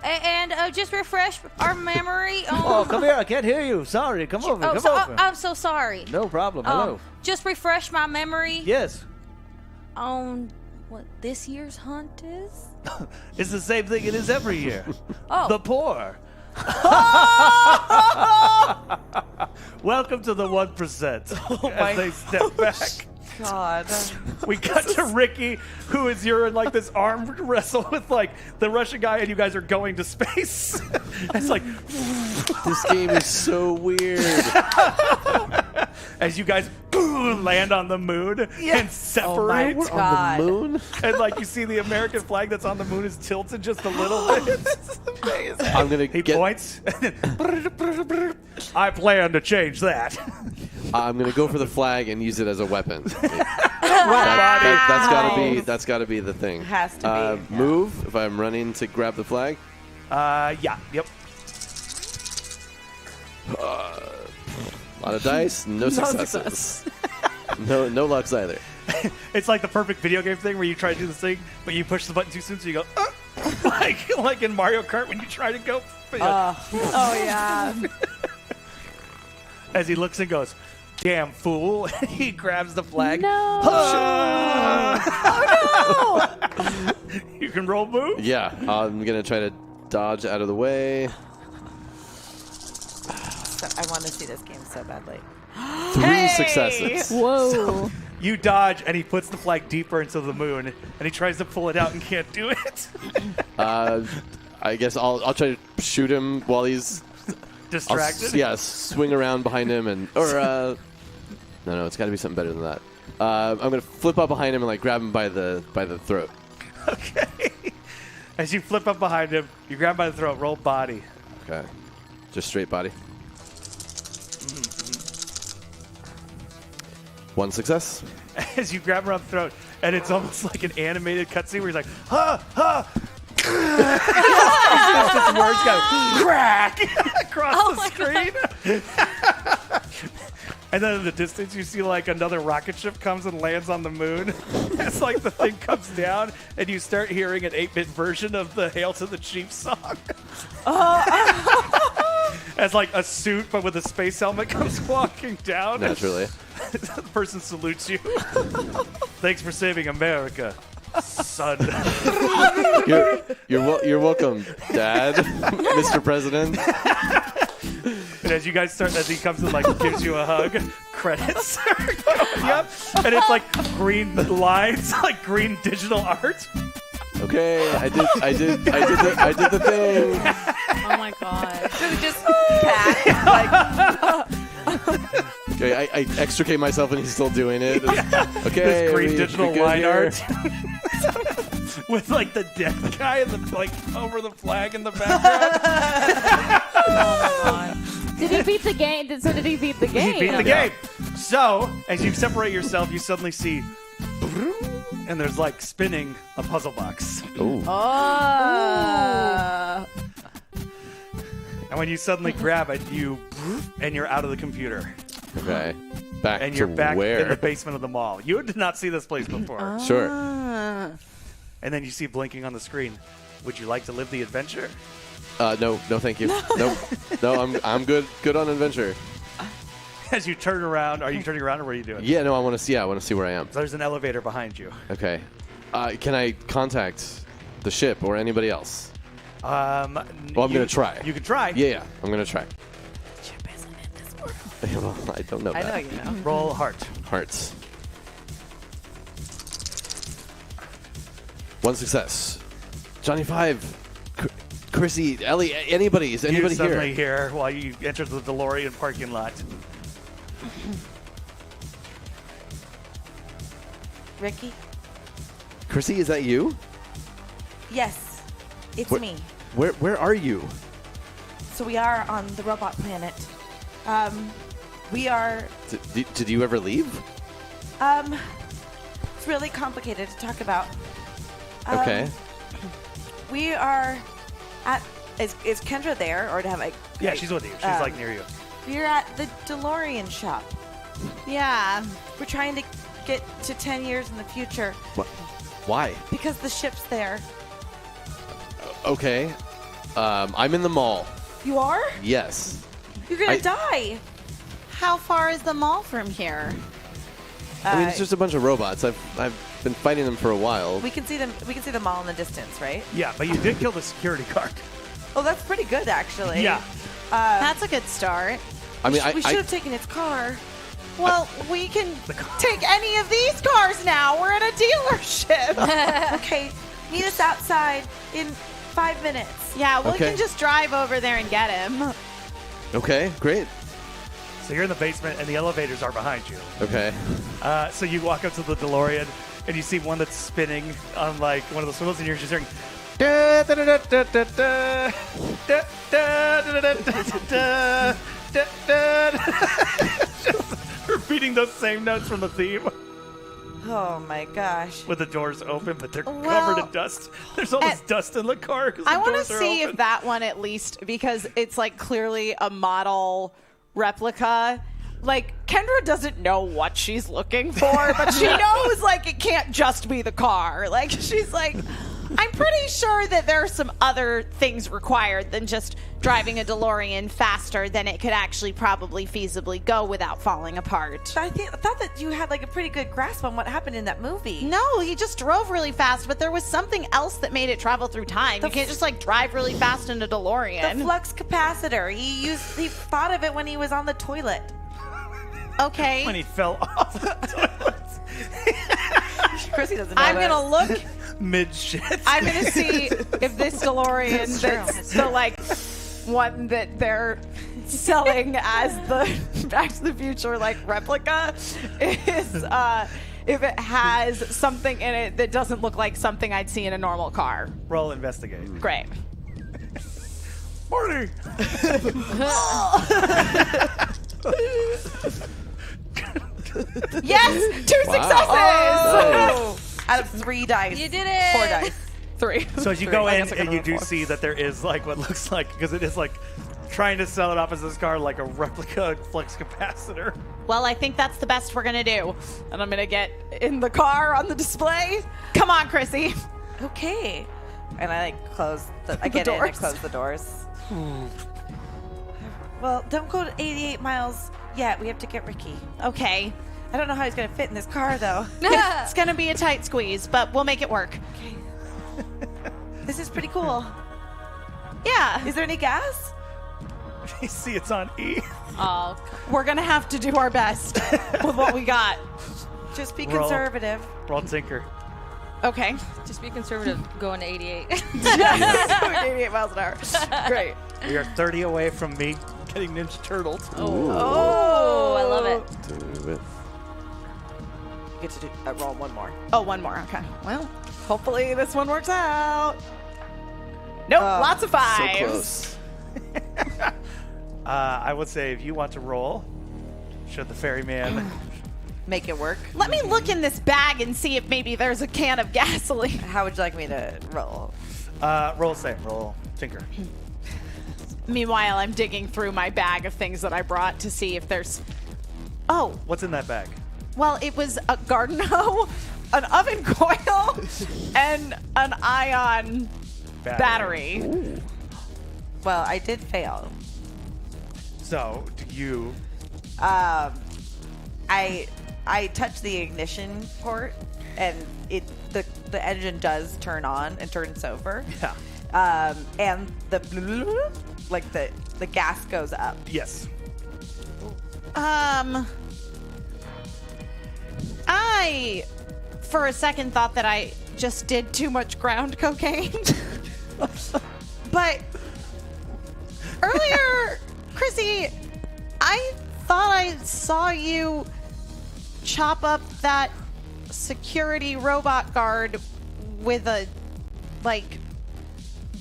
And just refresh our memory. Oh, come here! I can't hear you. Sorry, come over. Oh, Come so, over. I'm so sorry. No problem. Hello. Just refresh my memory Yes, on what this year's hunt is. it's the same thing it is every year. Oh. The poor. Welcome to the 1%. As they step back. God. We cut to Ricky, who is you're in like this arm wrestle with like the Russian guy, and you guys are going to space. It's like This game is so weird. as you guys land on the moon and separate. Oh my God. On the moon? And like you see the American flag that's on the moon is tilted just a little bit. It's amazing. I'm gonna He get. points. I plan to change that. I'm gonna go for the flag and use it as a weapon. Body. That's gotta be the thing. Has to be, yeah. Move if I'm running to grab the flag. Yeah. Yep. A lot of dice, no successes. No lucks either. It's like the perfect video game thing where you try to do this thing, but you push the button too soon, so you go like in Mario Kart when you try to go. Oh yeah. As he looks and goes, "Damn fool!" He grabs the flag. No. Oh no! You can roll move. Yeah, I'm gonna try to dodge out of the way. So, I want to see this game so badly. 3 successes. Whoa. You dodge, and he puts the flag deeper into the moon, and he tries to pull it out and can't do it. I guess I'll try to shoot him while he's Distracted. swing around behind him no, it's got to be something better than that. I'm gonna flip up behind him and like grab him by the throat. Okay. As you flip up behind him, you grab him by the throat. Roll body. Okay, just straight body. 1 success. As you grab him around the throat, and it's almost like an animated cutscene where he's like, "Ha ha." It's just words go crack across the screen. And then in the distance, you see like another rocket ship comes and lands on the moon. It's like the thing comes down, and you start hearing an 8-bit version of the "Hail to the Chief" song. As like a suit, but with a space helmet, comes walking down. Naturally. The person salutes you. Thanks for saving America, son. You're welcome, Dad, Mr. President. And as you guys start, as he comes and like gives you a hug, credits are going up, and it's like green lines, like green digital art. Okay, I did the thing. Oh my god. Just cat. Like, Okay, I extricate myself and he's still doing it. Okay, This green we digital good line here. art with like the death guy and the like over the flag in the background. Oh my god. Did he beat the game? So did he beat the game? He beat the game. So, as you separate yourself, you suddenly see, and there's like spinning a puzzle box. Ooh. Oh. And when you suddenly grab it, and you're out of the computer. Okay. Back And to you're back where? in the basement of the mall. You did not see this place before. Sure. And then you see blinking on the screen. Would you like to live the adventure? No, thank you. No, I'm good. Good on adventure. As you turn around, are you turning around or what are you doing? Yeah, no, I want to see. I want to see where I am. There's an elevator behind you. Okay. Can I contact the ship or anybody else? Well, I'm gonna try. You can try. Yeah, I'm gonna try. Well, I don't know. I that. know you know. Roll heart. Hearts. 1 success. Johnny 5. Chrissy, Ellie, anybody? Is anybody you suddenly here? hear while you enter the DeLorean parking lot. Ricky? Chrissy, is that you? Yes, it's Where- me. Where are you? So we are on the robot planet. We are. Did you ever leave? It's really complicated to talk about. Okay. We are at. Is Kendra there, or to have like? Yeah, she's with you. She's like near you. We're at the DeLorean shop. Yeah. We're trying to get to 10 years in the future Why? because the ship's there. Okay. I'm in the mall. You are? Yes. You're gonna die. How far is the mall from here? I mean, it's just a bunch of robots. I've been fighting them for a while. We can see them. We can see them all in the distance, right? Yeah, but you did kill the security guard. Oh, that's pretty good, actually. Yeah. That's a good start. I mean, We should have taken its car. Well, we can take any of these cars now. We're in a dealership. Okay, meet us outside in 5 minutes. Yeah, we Okay. can just drive over there and get him. Okay, great. So you're in the basement, and the elevators are behind you. Okay. So you walk up to the DeLorean, and you see one that's spinning on like one of those wheels, and you're just hearing. Da, da, da, da, da, da, da, da, da, da, da, da, da, da, da. Just repeating those same notes from the theme Oh my gosh. with the doors open, but they're Well, covered in dust. There's all this dust in the car. 'cause I the want to doors are see open. if that one at least, because it's like clearly a model replica. Like, Kendra doesn't know what she's looking for, but she knows, like, it can't just be the car. Like, she's like, I'm pretty sure that there are some other things required than just driving a DeLorean faster than it could actually probably feasibly go without falling apart. I thought that you had like a pretty good grasp on what happened in that movie. No, he just drove really fast, but there was something else that made it travel through time. You can't just, like, drive really fast in a DeLorean. The flux capacitor. He thought of it when he was on the toilet. Okay. when he fell off the toilet Chrissy doesn't know I'm that. gonna look. mid shit. I'm gonna see if this DeLorean that's the like one that they're selling as the Back to the Future like replica is if it has something in it that doesn't look like something I'd see in a normal car. Roll investigate. Great. Marty. Yes, 2 successes. Oh. Out of 3 dice. You did it! 4 dice. 3. So as you go I in guess I can and you roll do 4. see that there is like what looks like, because it is like trying to sell it off as this car like a replica flux capacitor. Well, I think that's the best we're gonna do, and I'm gonna get in the car on the display. Come on, Chrissy. Okay. And I like close I get in and doors. close the doors. Well, don't go to 88 miles yet. We have to get Ricky. Okay. I don't know how he's going to fit in this car, though. It's gonna be a tight squeeze, but we'll make it work. This is pretty cool. Yeah. Is there any gas? You see it's on E. Oh, we're gonna have to do our best with what we got. Just be Roll. conservative. Roll Tinker. Okay. Just be conservative going to 88. 88 miles an hour. Great. We are 30 away from me getting Ninja Turtled. Oh, I love it. Do it. You get to do, roll one more. Oh, one more. Okay. Well, hopefully this one works out. Nope. Lots of So fives. close. I would say if you want to roll, should the ferryman Make it work. Let me look in this bag and see if maybe there's a can of gasoline. How would you like me to roll? roll same, roll tinker. Meanwhile, I'm digging through my bag of things that I brought to see if there's... Oh, What's in that bag? well, it was a garden hoe, an oven coil, and an ion battery. Well, I did fail. So, do you... I touch the ignition port, and the engine does turn on and turns over. Yeah. And the the gas goes up. Yes. I, for a second, thought that I just did too much ground cocaine. But earlier, Chrissy, I thought I saw you chop up that security robot guard with a,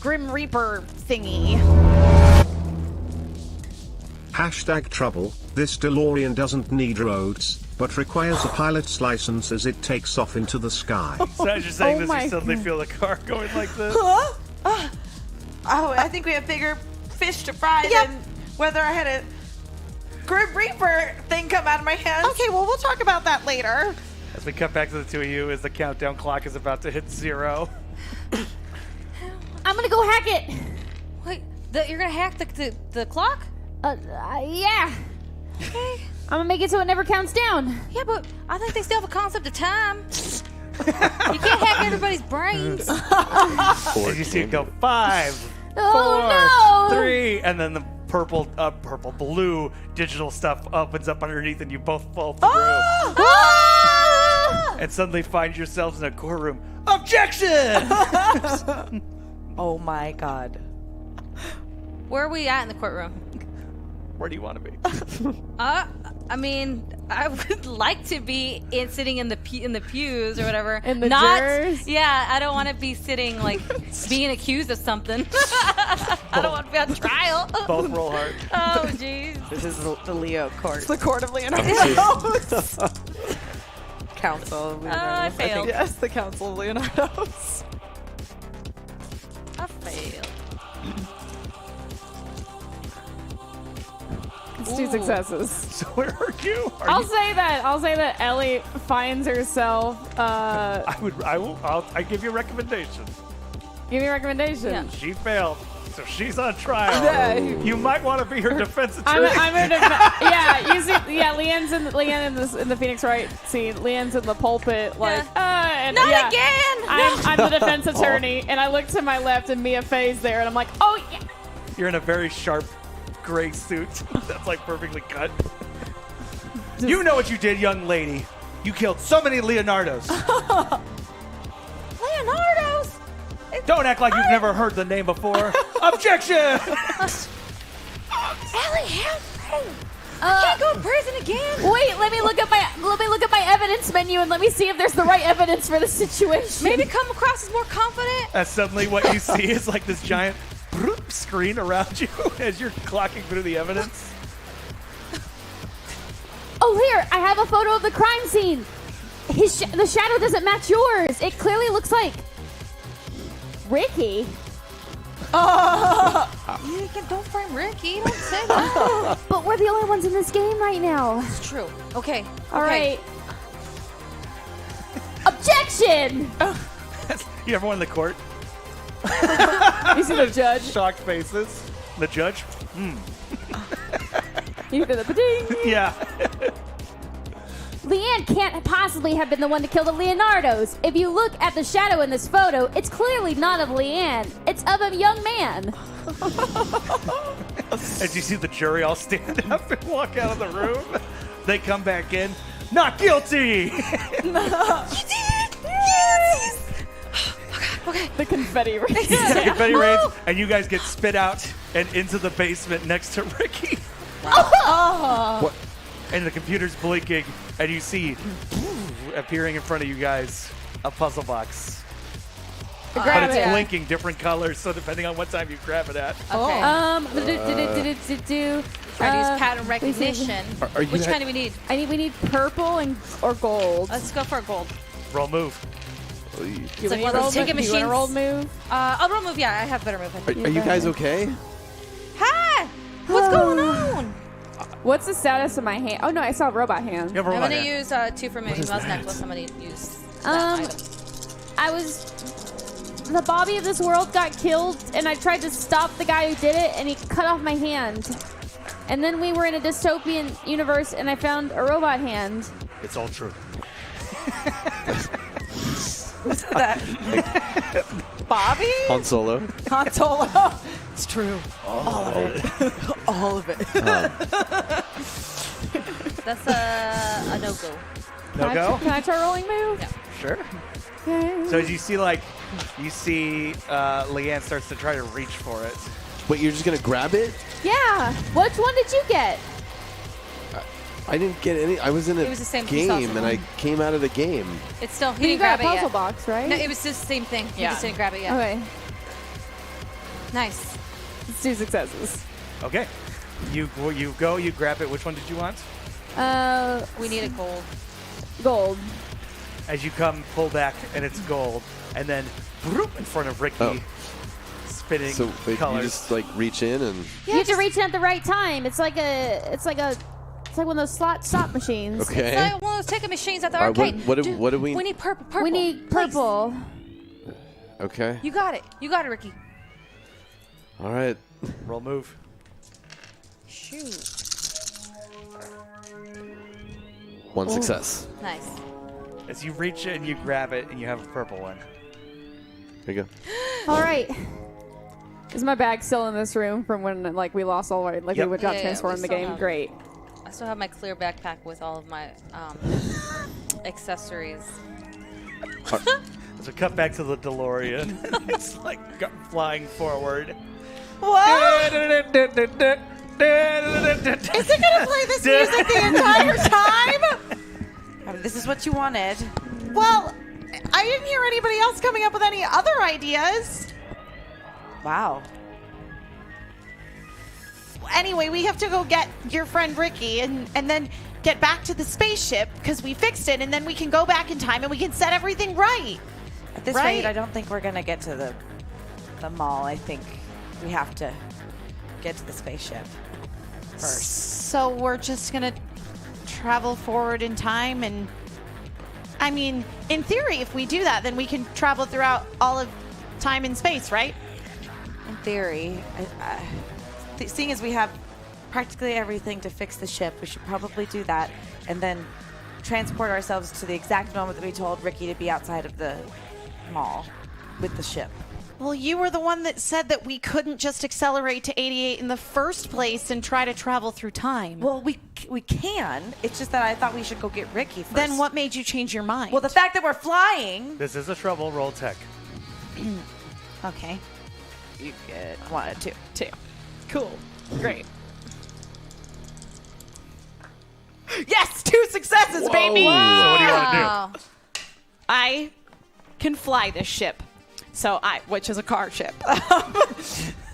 Grim Reaper thingy. #trouble. This DeLorean doesn't need roads, but requires a pilot's license as it takes off into the sky. So as you're saying Oh this, my you suddenly feel the car going like this. Oh, I think we have bigger fish to fry than whether I had a Grim Reaper thing come out of my hands. Okay, well, we'll talk about that later. As we cut back to the two of you, as the countdown clock is about to hit 0. I'm gonna go hack it. Wait, you're gonna hack the clock? Yeah. Okay. I'm gonna make it so it never counts down. Yeah, but I think they still have a concept of time. You can't hack everybody's brains. As you see it go 5, Oh 4, no! 3, and then the blue digital stuff opens up underneath, and you both fall through. Ah! And suddenly find yourselves in a courtroom. Objection! Oh my god. Where are we at in the courtroom? Where do you want to be? I mean, I would like to be sitting in the pews or whatever. In the jurors? Yeah, I don't want to be sitting being accused of something. I don't want to be on trial. Both roll hard. Oh, jeez. This is the Leo court. The court of Leonardo. Council. of I Leonardo. failed. Yes, the Council of Leonardo's. I failed. It's 2 successes. So where are you? I'll say that Ellie finds herself. I give you a recommendation. Give me a recommendation. Yeah. She failed, so she's on trial. Yeah. You might want to be her defense I'm attorney. yeah, you see, Leanne's in the Phoenix Wright scene. Leanne's in the pulpit, and Not yeah, again! I'm the defense attorney, and I look to my left, and Mia Fey's there, and I'm like, oh yeah. You're in a very sharp gray suit that's perfectly cut. You know what you did, young lady. You killed so many Leonardos. Leonardo's? Don't act like you've never heard the name before. Objection! Ellie, help me! I can't go to prison again. Wait, let me look at my evidence menu and let me see if there's the right evidence for the situation. Maybe come across as more confident. As suddenly what you see is this giant screen around you as you're clocking through the evidence. Oh, here, I have a photo of the crime scene. The shadow doesn't match yours. It clearly looks like Ricky. Don't frame Ricky. Don't say that. But we're the only ones in this game right now. It's true. Okay. All right. Objection! You everyone in the court? You see the judge? Shocked faces. The judge? You hear the ba-ding. Yeah. Leanne can't possibly have been the one to kill the Leonardos. If you look at the shadow in this photo, it's clearly not of Leanne. It's of a young man. As you see the jury all stand up and walk out of the room, they come back in. Not guilty! You did! Yes! Okay. The confetti rains. The confetti rains, and you guys get spit out and into the basement next to Ricky. What? And the computer's blinking, and you see appearing in front of you guys a puzzle box. But Grab it's it. blinking different colors, so depending on what time you grab it at. Okay. Try Try to use pattern recognition. Are you Which ha- kind do we need? we need purple or gold. Let's go for a gold. Roll move. It's like one of those ticket You want machines. a roll move? I'll roll move. Yeah, I have better move. I think. Are you guys okay? Hi! What's going on? What's the status of my hand? Oh no, I saw a robot hand. You have a I'm robot gonna hand. use 2 for Minnie's necklace. I'm gonna use that item. The Bobby of this world got killed, and I tried to stop the guy who did it, and he cut off my hand. And then we were in a dystopian universe, and I found a robot hand. It's all true. Bobby? Han Solo. Han Solo. It's true. All of it. All of it. That's a no-go. No go? Can I try rolling move? Yeah. Sure. Okay. So as you see Leanne starts to try to reach for it. Wait, you're just gonna grab it? Yeah. Which one did you get? I didn't get any. I was in a It was the same game, sauce. and I came out of the game. It's still, he You didn't got grab a it puzzle yet. box, right? No, it was just the same thing. He Yeah. just didn't grab it yet. Okay. Nice. It's 2 successes. Okay. You go, you grab it. Which one did you want? We need a gold. Gold. As you pull back, and it's gold. And then broop, in front of Ricky, Oh. spinning So wait, you colors. just like reach in and You have to reach in at the right time. It's like one of those stop machines. It's okay. like one of those ticket machines at the All right, arcade. what do we? We need purple. We need Please. purple. Okay. You got it. You got it, Ricky. All right. Roll move. Shoot. One success. Nice. As you reach in, you grab it, and you have a purple one. There you go. All right. Is my bag still in this room from when we lost all our Yep. we got Yeah, transformed in we the still game? have- Great. I still have my clear backpack with all of my accessories. So cut back to the DeLorean. It's flying forward. What? Is Is it going to play this music the entire time? I mean, this is what you wanted. Well, I didn't hear anybody else coming up with any other ideas. Wow. Anyway, we have to go get your friend Ricky and then get back to the spaceship because we fixed it, and then we can go back in time and we can set everything right. At this Right. rate, I don't think we're going to get to the mall. I think we have to get to the spaceship first. So we're just going to travel forward in time, and I mean, in theory, if we do that, then we can travel throughout all of time and space, right? In theory, seeing as we have practically everything to fix the ship, we should probably do that and then transport ourselves to the exact moment that we told Ricky to be outside of the mall with the ship. Well, you were the one that said that we couldn't just accelerate to 88 in the first place and try to travel through time. Well, we can. It's just that I thought we should go get Ricky first. Then what made you change your mind? Well, the fact that we're flying. This is a trouble. Roll tech. Okay. You get 1, 2. 2. Cool. Great. Yes, 2 successes, baby. So what do you want to do? Wow. I can fly this ship. Which is a car ship.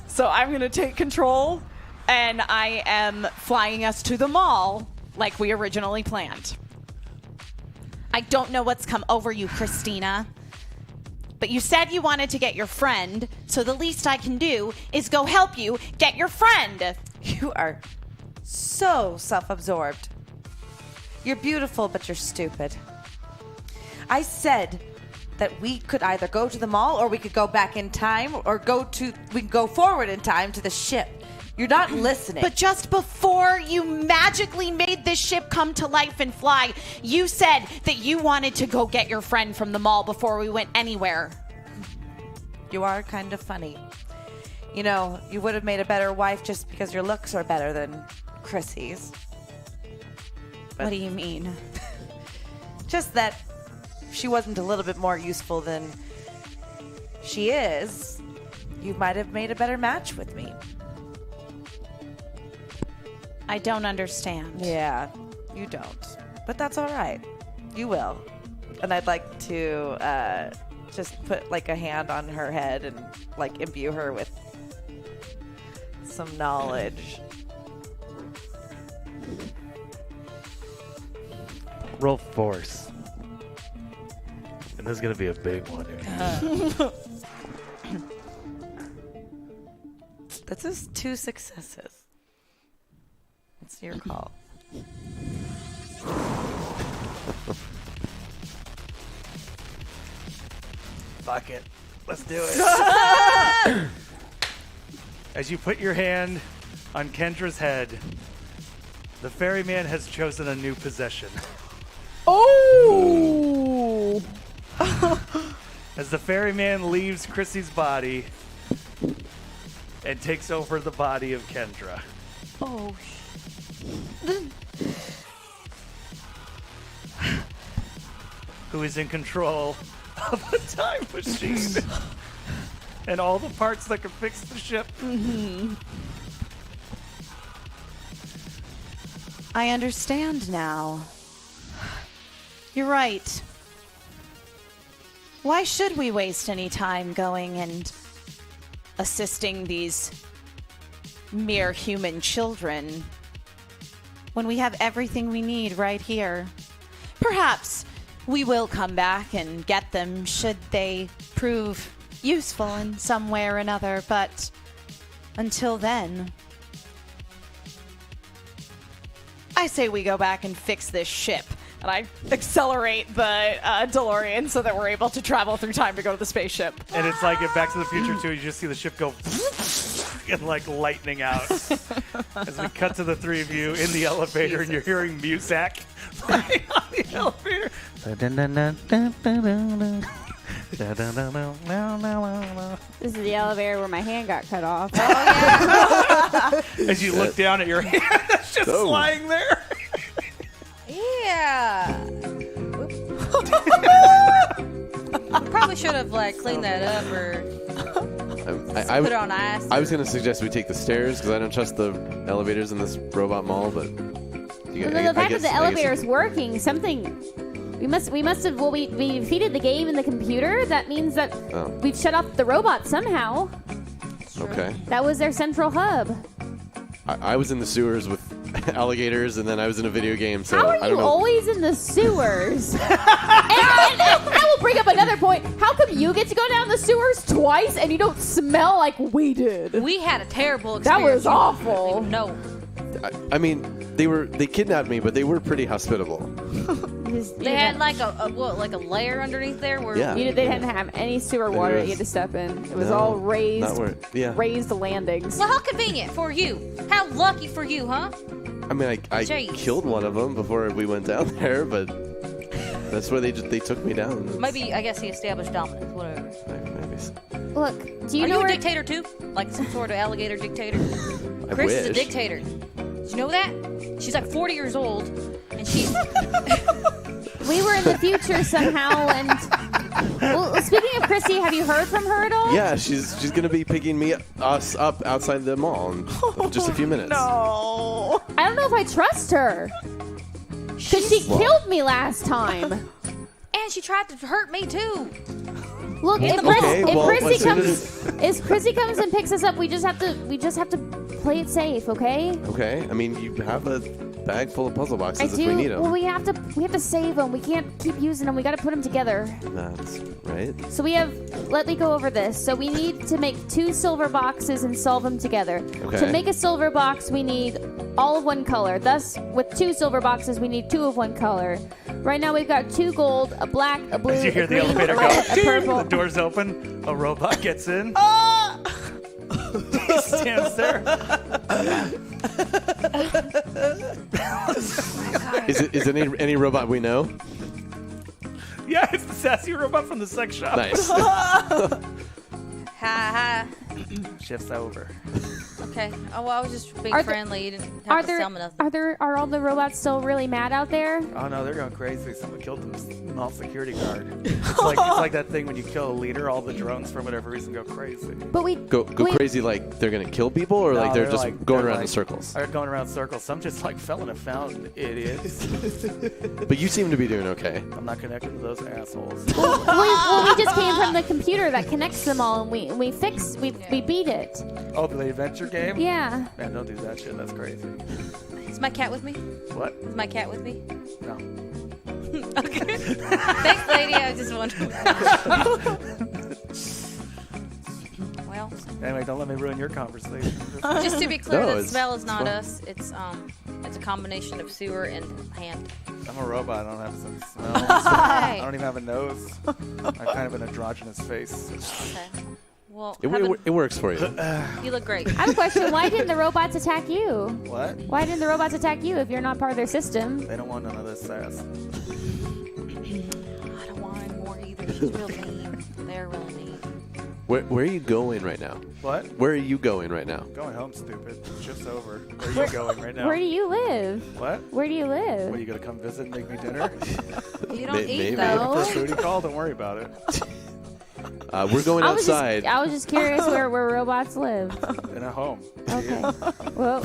So I'm going to take control, and I am flying us to the mall like we originally planned. I don't know what's come over you, Christina, but you said you wanted to get your friend, so the least I can do is go help you get your friend. You are so self-absorbed. You're beautiful, but you're stupid. I said that we could either go to the mall or we could go back in time or we can go forward in time to the ship. You're not listening. But just before you magically made this ship come to life and fly, you said that you wanted to go get your friend from the mall before we went anywhere. You are kind of funny. You know, you would have made a better wife just because your looks are better than Chrissy's. What do you mean? Just that if she wasn't a little bit more useful than she is, you might have made a better match with me. I don't understand. Yeah, you don't. But that's all right. You will. And I'd like to just put like a hand on her head and like imbue her with some knowledge. Roll force. And this is going to be a big one here. That's just 2 successes. It's your call. Fuck it. Let's do it. As you put your hand on Kendra's head, the ferryman has chosen a new possession. Oh! As the ferryman leaves Chrissy's body and takes over the body of Kendra. Oh, Who is in control of a time machine and all the parts that can fix the ship. I understand now. You're right. Why should we waste any time going and assisting these mere human children when we have everything we need right here? Perhaps we will come back and get them should they prove useful in some way or another, but until then, I say we go back and fix this ship. And I accelerate the DeLorean so that we're able to travel through time to go to the spaceship. And it's like in Back to the Future 2, you just see the ship go and like lightning out. As we cut to the three of you in the elevator and you're hearing Muzak playing on the elevator. this is the elevator where my hand got cut off. As you look down at your hand, it's just lying there. Yeah. Probably should have like cleaned that up or put it on ice. I was going to suggest we take the stairs because I don't trust the elevators in this robot mall, but The fact that the elevator's working, something. We must have. Well, we defeated the game in the computer. That means that we've shut off the robot somehow. Okay. That was their central hub. I was in the sewers with alligators, and then I was in a video game. So How I are don't you know. always in the sewers? and I will bring up another point. How come you get to go down the sewers twice and you don't smell like we did? We had a terrible That experience. was awful. No. I mean, they kidnapped me, but they were pretty hospitable. They had like a layer underneath there where They didn't have any sewer water that you had to step in. It was all raised landings. Well, how convenient for you. How lucky for you, huh? I mean, I Jeez. killed one of them before we went down there, but that's where they took me down. Maybe, I guess he established dominance, whatever. Maybe. Look, do you Are know you a where... dictator too? Like some sort of alligator dictator? I Chris is a wish. dictator. Did you know that? She's like 40 years old, and she's... We were in the future somehow, and... Well, speaking of Chrissy, have you heard from her at all? Yeah, she's gonna be picking us up outside the mall in just a few minutes. No. I don't know if I trust her. Because she killed me last time. And she tried to hurt me too. Look, if Chrissy comes and picks us up, we just have to play it safe, okay? Okay. I mean, you have a bag full of puzzle boxes if we need them. Well, we have to save them. We can't keep using them. We got to put them together. That's right. So let me go over this. So we need to make 2 silver boxes and solve them together. Okay. To make a silver box, we need all of one color. Thus, with 2 silver boxes, we need 2 of one color. Right now, we've got 2 gold, a black, a blue, As you hear a the green, elevator a go, red, a purple. the doors open, a robot gets in. He stands there. Is it any robot we know? Yeah, it's the sassy robot from the sex shop. Nice. Ha ha. Shift's over. Okay. Oh, well, I was just being Are there- friendly. You didn't have to tell me nothing. Are all the robots still really mad out there? Oh no, they're going crazy. Someone killed the small security guard. It's like that thing when you kill a leader, all the drones for whatever reason go crazy. But we Go crazy like they're gonna kill people, or like they're just going around in circles. They're going around circles. Some just like fell in a fountain, idiots. But you seem to be doing okay. I'm not connected to those assholes. we just came from the computer that connects them all, and we beat it. Oh, the adventure game? Yeah. Man, don't do that shit. That's crazy. Is my cat with me? What? Is my cat with me? No. Okay. Thanks, lady. I was just wondering. Well, Anyway, don't let me ruin your conversation. just to be clear, No, the it's smell is not fine. us. It's a combination of sewer and hand. I'm a robot. I don't have some smell. I Okay. don't even have a nose. I'm kind of an androgynous face. Okay. Well, It works for you. you look great. I have a question. Why didn't the robots attack you? What? Why didn't the robots attack you if you're not part of their system? They don't want none of this sass. I don't want any more either. She's real mean. They're really mean. Where are you going right now? What? Where are you going right now? Going home, stupid. It's just over. Where are you going right now? Where do you live? What? Where do you What, are live? you going to come visit and make me dinner? You don't Maybe. eat For a though. foodie call? Don't worry about it. We're going outside. I was just curious where robots live. In a home. Okay. Well,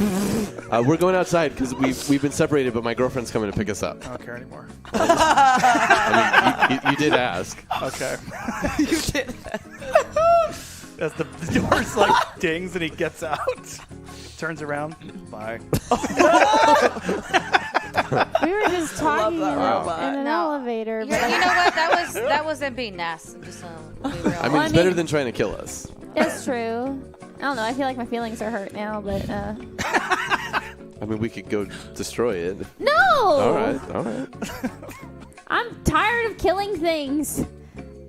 We're going outside because we've been separated, but my girlfriend's coming to pick us up. I don't care anymore. I mean, you did ask. Okay. You did. As the door's like dings and he gets out, turns around, bye. we were just talking in an No. elevator. You But know what? That wasn't being nasty. I'm just be real. I mean, it's better than trying to kill us. it's true. I don't know. I feel like my feelings are hurt now, but I mean, we could go destroy it. no. All right. I'm tired of killing things.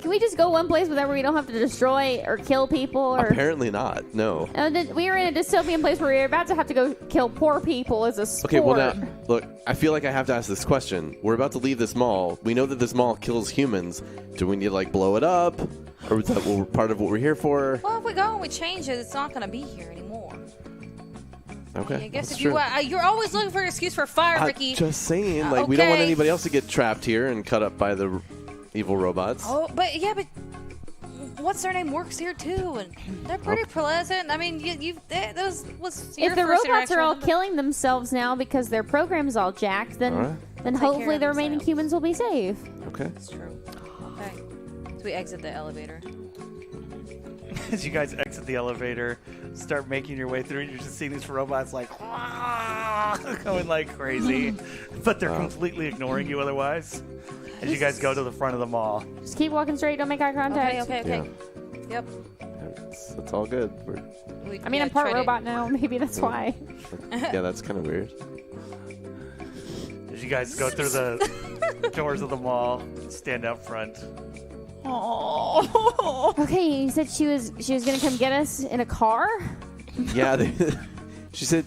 Can we just go one place where we don't have to destroy or kill people? Or Apparently not. No. we were in a dystopian place where we were about to have to go kill poor people as a sport. Okay, well now, look, I feel like I have to ask this question. We're about to leave this mall. We know that this mall kills humans. Do we need to, like, blow it up? Or is that part of what we're here for? Well, if we go and we change it, it's not going to be here anymore. Okay, I guess that's if you true. you're always looking for an excuse for fire, I'm Ricky. just saying, like, we don't want Okay. anybody else to get trapped here and cut up by the evil robots. Oh, but what's their name works here too, and they're pretty pleasant. I mean, those was your If the first robots interaction are all with them? killing themselves now because their program's all jacked, then All right. then Take care hopefully of the remaining themselves. humans will be safe. Okay. That's true. Okay, so we exit the elevator. As you guys exit the elevator, start making your way through, you're just seeing these robots like going like crazy, but they're completely ignoring you otherwise. As you guys go to the front of the mall. Just keep walking straight. Don't make eye contact. Okay. Yep. It's all good. I mean, I'm part tread it. robot now. Maybe that's why. Yeah, that's kind of weird. As you guys go through the doors of the mall, stand out front. Okay, you said she was gonna come get us in a car. Yeah, she said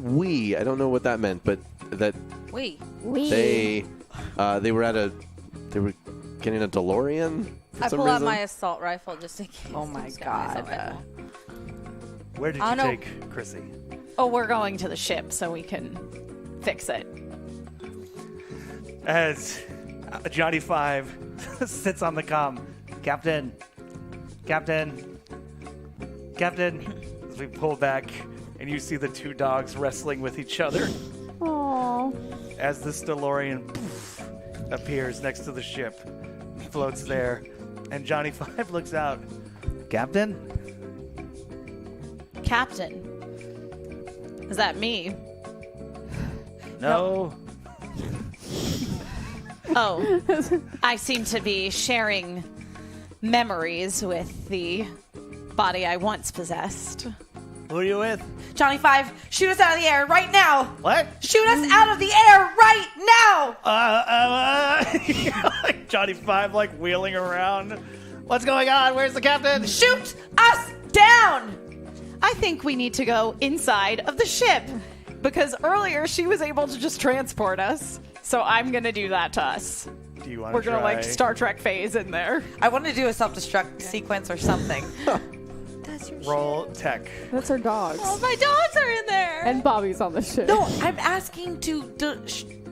we. I don't know what that meant, but that We. they were getting a DeLorean for I some pull out reason. my assault rifle just in case. Oh my Just got my assault God. rifle. Where did I you don't know. take Chrissy? Oh, we're going to the ship so we can fix it. As Johnny 5 sits on the comm. Captain. As we pull back, and you see the two dogs wrestling with each other. Oh. As this DeLorean appears next to the ship, floats there, and Johnny 5 looks out. Captain? Captain. Is that me? No. Oh, I seem to be sharing memories with the body I once possessed. Who are you with? Johnny 5, shoot us out of the air right now! What? Shoot us out of the air right now! Like Johnny 5 like wheeling around. What's going on? Where's the captain? Shoot us down! I think we need to go inside of the ship because earlier she was able to just transport us. So I'm going to do that to us. Do you want We're to going to try? like Star Trek phase in there. I want to do a self-destruct sequence or something. Does your Roll tech. That's her dogs. Oh, my dogs are in there. And Bobby's on the ship. No, I'm asking to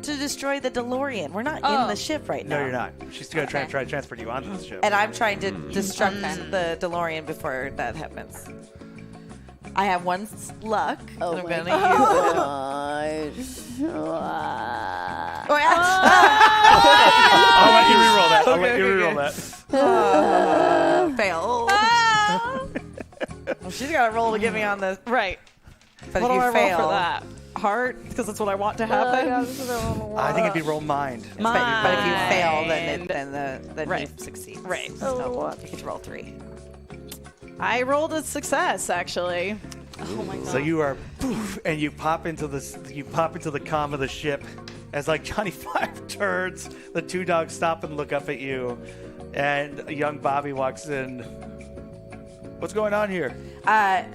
destroy the DeLorean. We're not in the ship right now. No, you're not. She's going to try to transfer you onto the ship. And I'm trying to destruct the DeLorean before that happens. I have one luck. Oh, I'm going to use it. Oh, yeah. I'll let you reroll that. I'll let you reroll that. Fail. Well, she's got to roll to get me on the... Right. But What if do you I fail... roll for that? Heart? Because that's what I want to happen. I think it'd be roll mind. But if you fail, then Right. you succeed. Right. So you get to roll 3. I rolled a success, actually. Oh my god. So you are, poof, and you pop into the comm of the ship. As like Johnny Five turns, the two dogs stop and look up at you, and a young Bobby walks in. What's going on here? I'd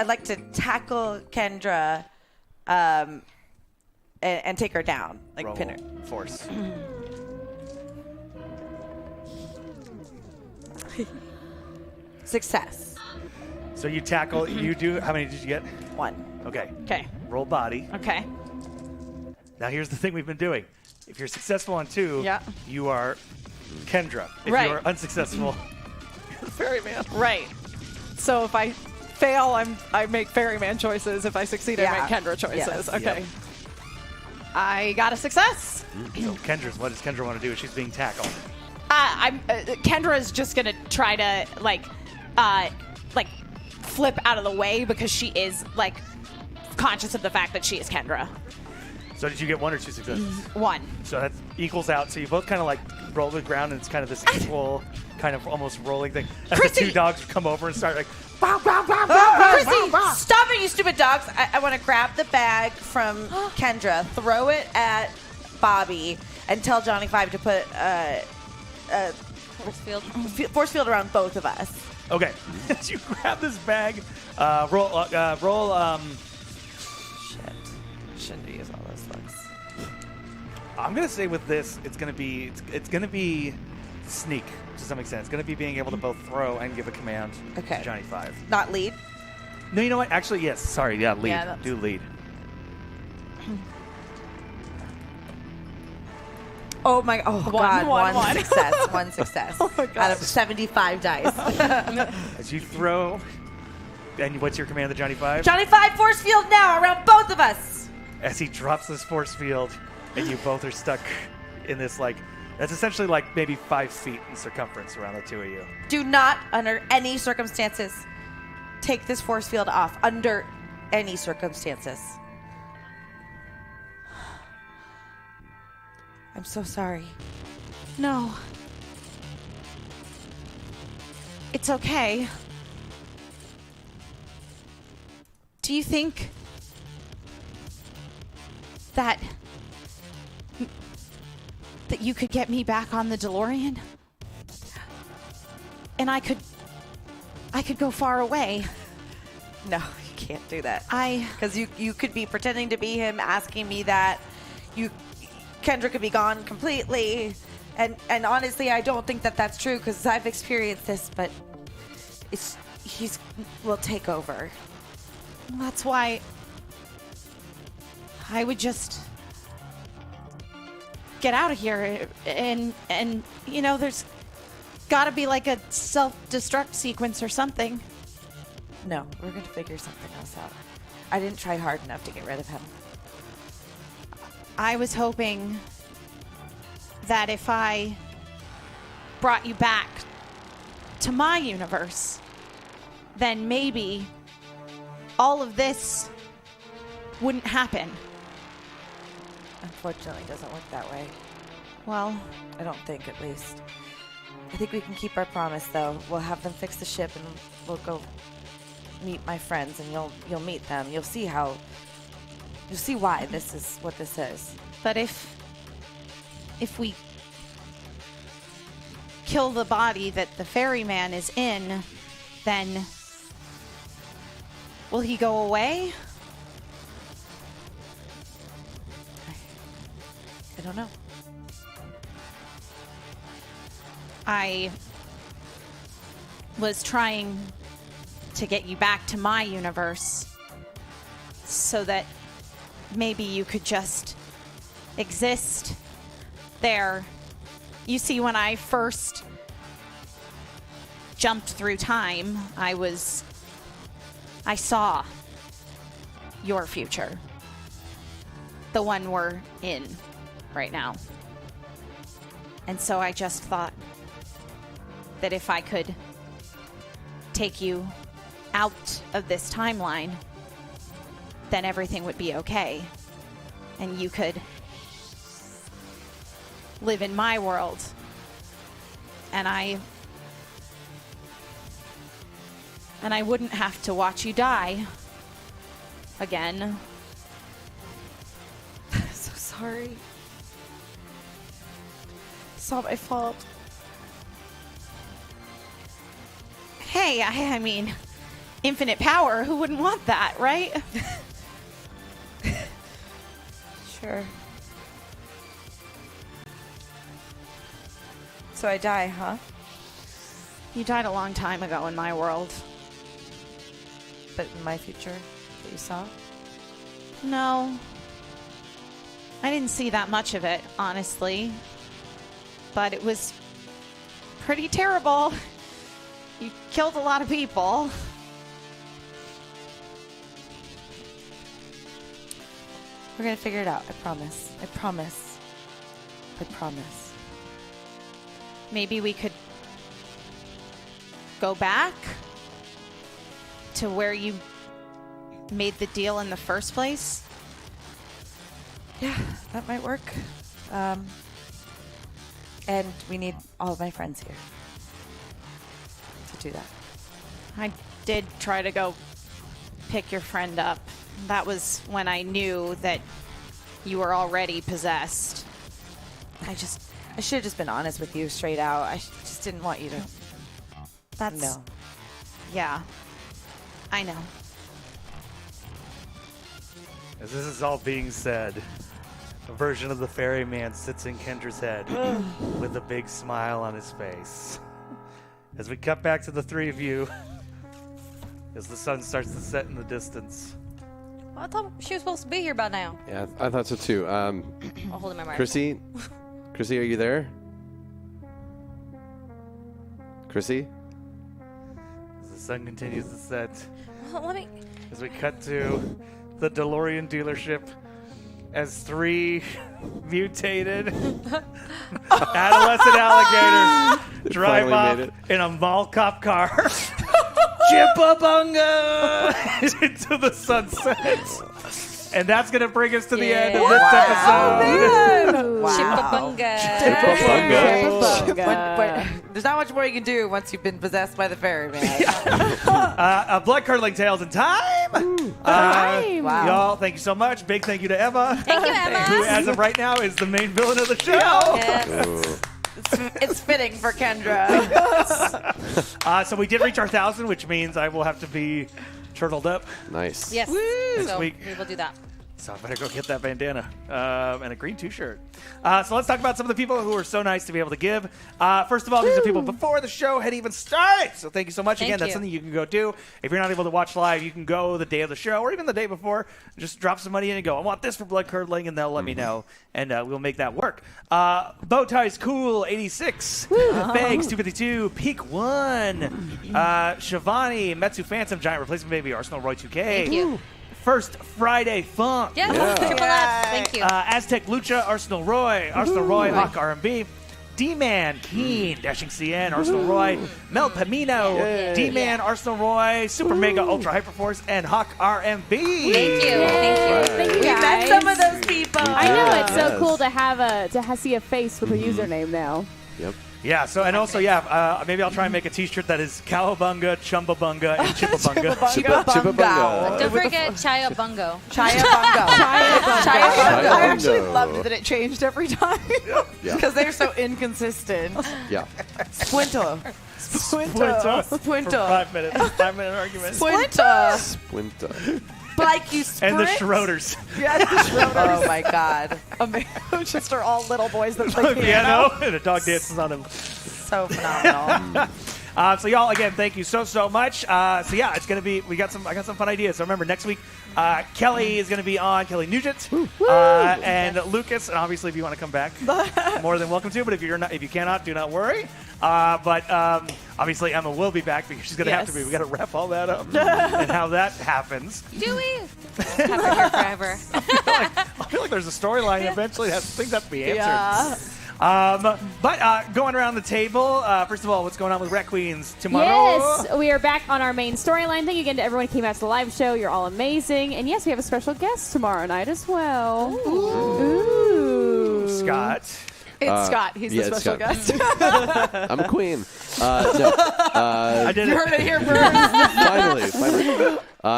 like to tackle Kendra, and take her down, like Roll pin her. force. Success. So you tackle. You do. How many did you get? 1. Okay. Okay. Roll body. Okay. Now here's the thing we've been doing. If you're successful on 2, Yeah. you are Kendra. If Right. you are unsuccessful, you're the ferryman. Right. So if I fail, I make ferryman choices. If I succeed, I Yeah. make Kendra choices. Yes. Okay. Yep. I got a success. So what does Kendra want to do? She's being tackled. Kendra's just gonna try to like flip out of the way because she is like conscious of the fact that she is Kendra. So did you get 1 or 2 successes? 1. So that equals out. So you both kind of like roll to the ground, and it's kind of this equal, kind of almost rolling thing. As Chrissy! the 2 dogs come over and start like, Chrissy, stop it, you stupid dogs. I want to grab the bag from Kendra, throw it at Bobby, and tell Johnny Five to put force field around both of us. okay. As you grab this bag, roll. Shouldn't use all those looks. I'm gonna say with this, it's gonna be sneak to some extent. It's gonna be being able to both throw and give a command Okay. to Johnny Five. Not lead. No, you know what? Actually, yes. Sorry, yeah, lead. Yeah, that's- Do lead. Oh my! Oh God! one. One success. One success. Oh my Out of 75 dice. As you throw, and what's your command to Johnny Five? Johnny Five, force field now around both of us. As he drops this force field, and you both are stuck in this that's essentially like maybe 5 feet in circumference around the 2 of you. Do not, under any circumstances, take this force field off. Under any circumstances. I'm so sorry. No. It's okay. Do you think that you could get me back on the DeLorean? And I could go far away. No, you can't do that. Because you could be pretending to be him, asking me that. Kendra could be gone completely. And honestly, I don't think that that's true because I've experienced this, but will take over. That's why I would just get out of here and there's got to be like a self-destruct sequence or something. No, we're going to figure something else out. I didn't try hard enough to get rid of him. I was hoping that if I brought you back to my universe, then maybe all of this wouldn't happen. Unfortunately, it doesn't work that way. Well, I don't think, at least. I think we can keep our promise, though. We'll have them fix the ship, and we'll go meet my friends, and you'll meet them. You'll see why this is what this is. but if we kill the body that the ferryman is in, then will he go away? I don't know. I was trying to get you back to my universe so that maybe you could just exist there. You see, when I first jumped through time, I saw your future. The one we're in right now. And so I just thought that if I could take you out of this timeline, then everything would be okay. And you could live in my world. And I wouldn't have to watch you die again. I'm so sorry. It's not my fault. Hey, I mean, infinite power, who wouldn't want that, right? Sure. So I die, huh? You died a long time ago in my world. But in my future that you saw? No. I didn't see that much of it, honestly. But it was pretty terrible. You killed a lot of people. We're gonna figure it out. I promise. I promise. I promise. Maybe we could go back to where you made the deal in the first place. Yeah, that might work. And we need all of my friends here to do that. I did try to go pick your friend up. That was when I knew that you were already possessed. I should have just been honest with you straight out. I just didn't want you to. That's No. Yeah. I know. As this is all being said, a version of the ferryman sits in Kendra's head with a big smile on his face. As we cut back to the three of you, as the sun starts to set in the distance. Well, I thought she was supposed to be here by now. Yeah, I thought so too. I'll hold it in my mind. Chrissy, are you there? Chrissy? As the sun continues to set, Well, let me. as we cut to the DeLorean dealership, as three mutated adolescent alligators drive finally made off in a mall cop car. Chipabunga into the sunset. And that's going to bring us to the end of this episode. Chipabunga. There's not much more you can do once you've been possessed by the ferryman. Bloodcurdling Tales in Time. Wow. Y'all, thank you so much. Big thank you to Emma. Thank you, Emma. Who, as of right now, is the main villain of the show. Yes. It's fitting for Kendra. So we did reach our 1,000, which means I will have to be turtled up. Nice. Yes. This So week. we will do that. So I better go get that bandana and a green t-shirt. So let's talk about some of the people who were so nice to be able to give. First of all, these are people before the show had even started. So thank you so much. Thank Again, that's you. something you can go do. If you're not able to watch live, you can go the day of the show or even the day before. Just drop some money in and go, I want this for Bloodcurdling, and they'll let me know. And we'll make that work. Bowtie's Cool, 86. Fags, 252. Peak 1. Shivani, Metsu Phantom, Giant Replacement Baby, Arsenal Roy 2K. Thank you. First Friday Funk. Yes. Triple F. Thank you. Aztec Lucha, Arsenal Roy, Hawk R&B, D-Man, Keen, Dashing CN, Arsenal Roy, Mel Pamino, D-Man, Arsenal Roy, Super Mega Ultra Hyperforce, and Hawk R&B. Thank you. Thank you. Thank you, We guys. met some of those people. I know it's so Yes. cool to have see a face with a username now. Yep. Yeah, so, and also, maybe I'll try and make a t-shirt that is Cowabunga, Chumbabunga, and Chipabunga. Chipabunga. Don't forget Chaya Bungo. Chaya Bungo. I actually Bungo. loved that it changed every time Yeah. because they're so inconsistent. Yeah. Splinter. Splinter. For Splinter. 5 minutes. 5-minute argument. Splinter. Splinter. Like you sprint. And the Schroeders. Yeah, the Schroeders. Oh my God. Just are all little boys that play Piano, and a dog dances on him. So phenomenal. So y'all, again, thank you so much. So yeah, it's gonna be. I got some fun ideas. So remember, next week, Kelly is gonna be on. Kelly Nugent and Lucas. And obviously, if you want to come back, more than welcome to. But if you cannot, do not worry. But obviously, Emma will be back because she's gonna have to be. We got to wrap all that up and how that happens. Do we? Have her here forever. I feel like there's a storyline eventually. Things have to be answered. Yeah. But going around the table, first of all, what's going on with Rec Queens tomorrow? Yes, we are back on our main storyline. Thank you again to everyone who came out to the live show. You're all amazing. And yes, we have a special guest tomorrow night as well. Ooh. Scott. It's Scott. He's the special guest. I'm a queen. No. I did You heard it here first. Finally.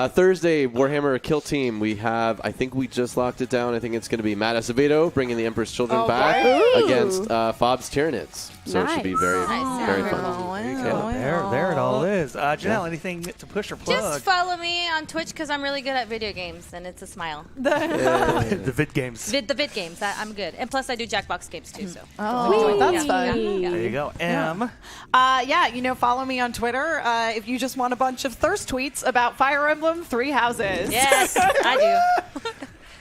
Thursday, Warhammer Kill Team. We have, I think we just locked it down. I think it's going to be Matt Acevedo bringing the Emperor's Children back against Fob's Tyranids. So it should be very fun. There it all is. Janelle, anything to push or plug? Just follow me on Twitch because I'm really good at video games, and it's a smile. The vid games. The vid games. I'm good. And plus, I do Jackbox games, too. So. Oh, that's fun. There you go. Follow me on Twitter if you just want a bunch of thirst tweets about Fire Emblem 3 Houses. Yes, I do.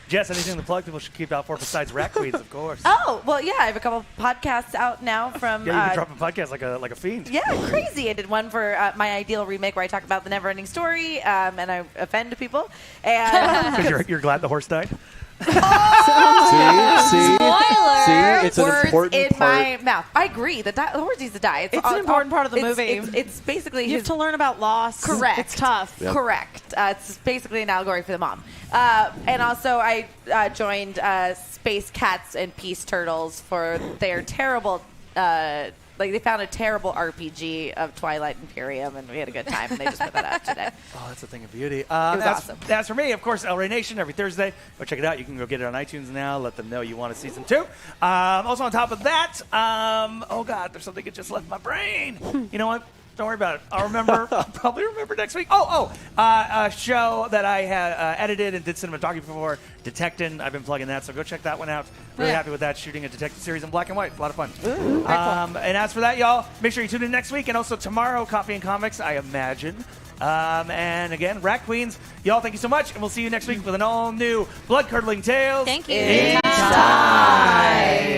Jess, anything to plug people should keep out for besides Rat Queens, of course? Oh, well, yeah, I have a couple podcasts out now from... Yeah, you can drop a podcast like a fiend. Yeah, crazy. I did one for My Ideal Remake where I talk about the never-ending story, and I offend people. And Because you're glad the horse died? See, it's an words important in part. my mouth. I agree. The horse needs to die. It's an important part of the movie. It's basically You have to learn about loss. Correct. It's tough. Yep. Correct. It's basically an allegory for the mom. And also, I joined Space Cats and Peace Turtles for their terrible. They found a terrible RPG of Twilight Imperium, and we had a good time, and they just put that out today. Oh, that's a thing of beauty. was awesome. That's for me, of course, El Rey Nation every Thursday. Go check it out. You can go get it on iTunes now. Let them know you want a season 2. Also, on top of that, oh God, there's something that just left my brain. You know what? Don't worry about it. I'll remember. I'll probably remember next week. A show that I had edited and did cinematography for, Detectin'. I've been plugging that, so go check that one out. Really happy with that. Shooting a detective series in black and white. A lot of fun. And as for that, y'all, make sure you tune in next week and also tomorrow, Coffee and Comics, I imagine. And again, Rat Queens, y'all, thank you so much, and we'll see you next week with an all-new Bloodcurdling Tales. Thank you. In time.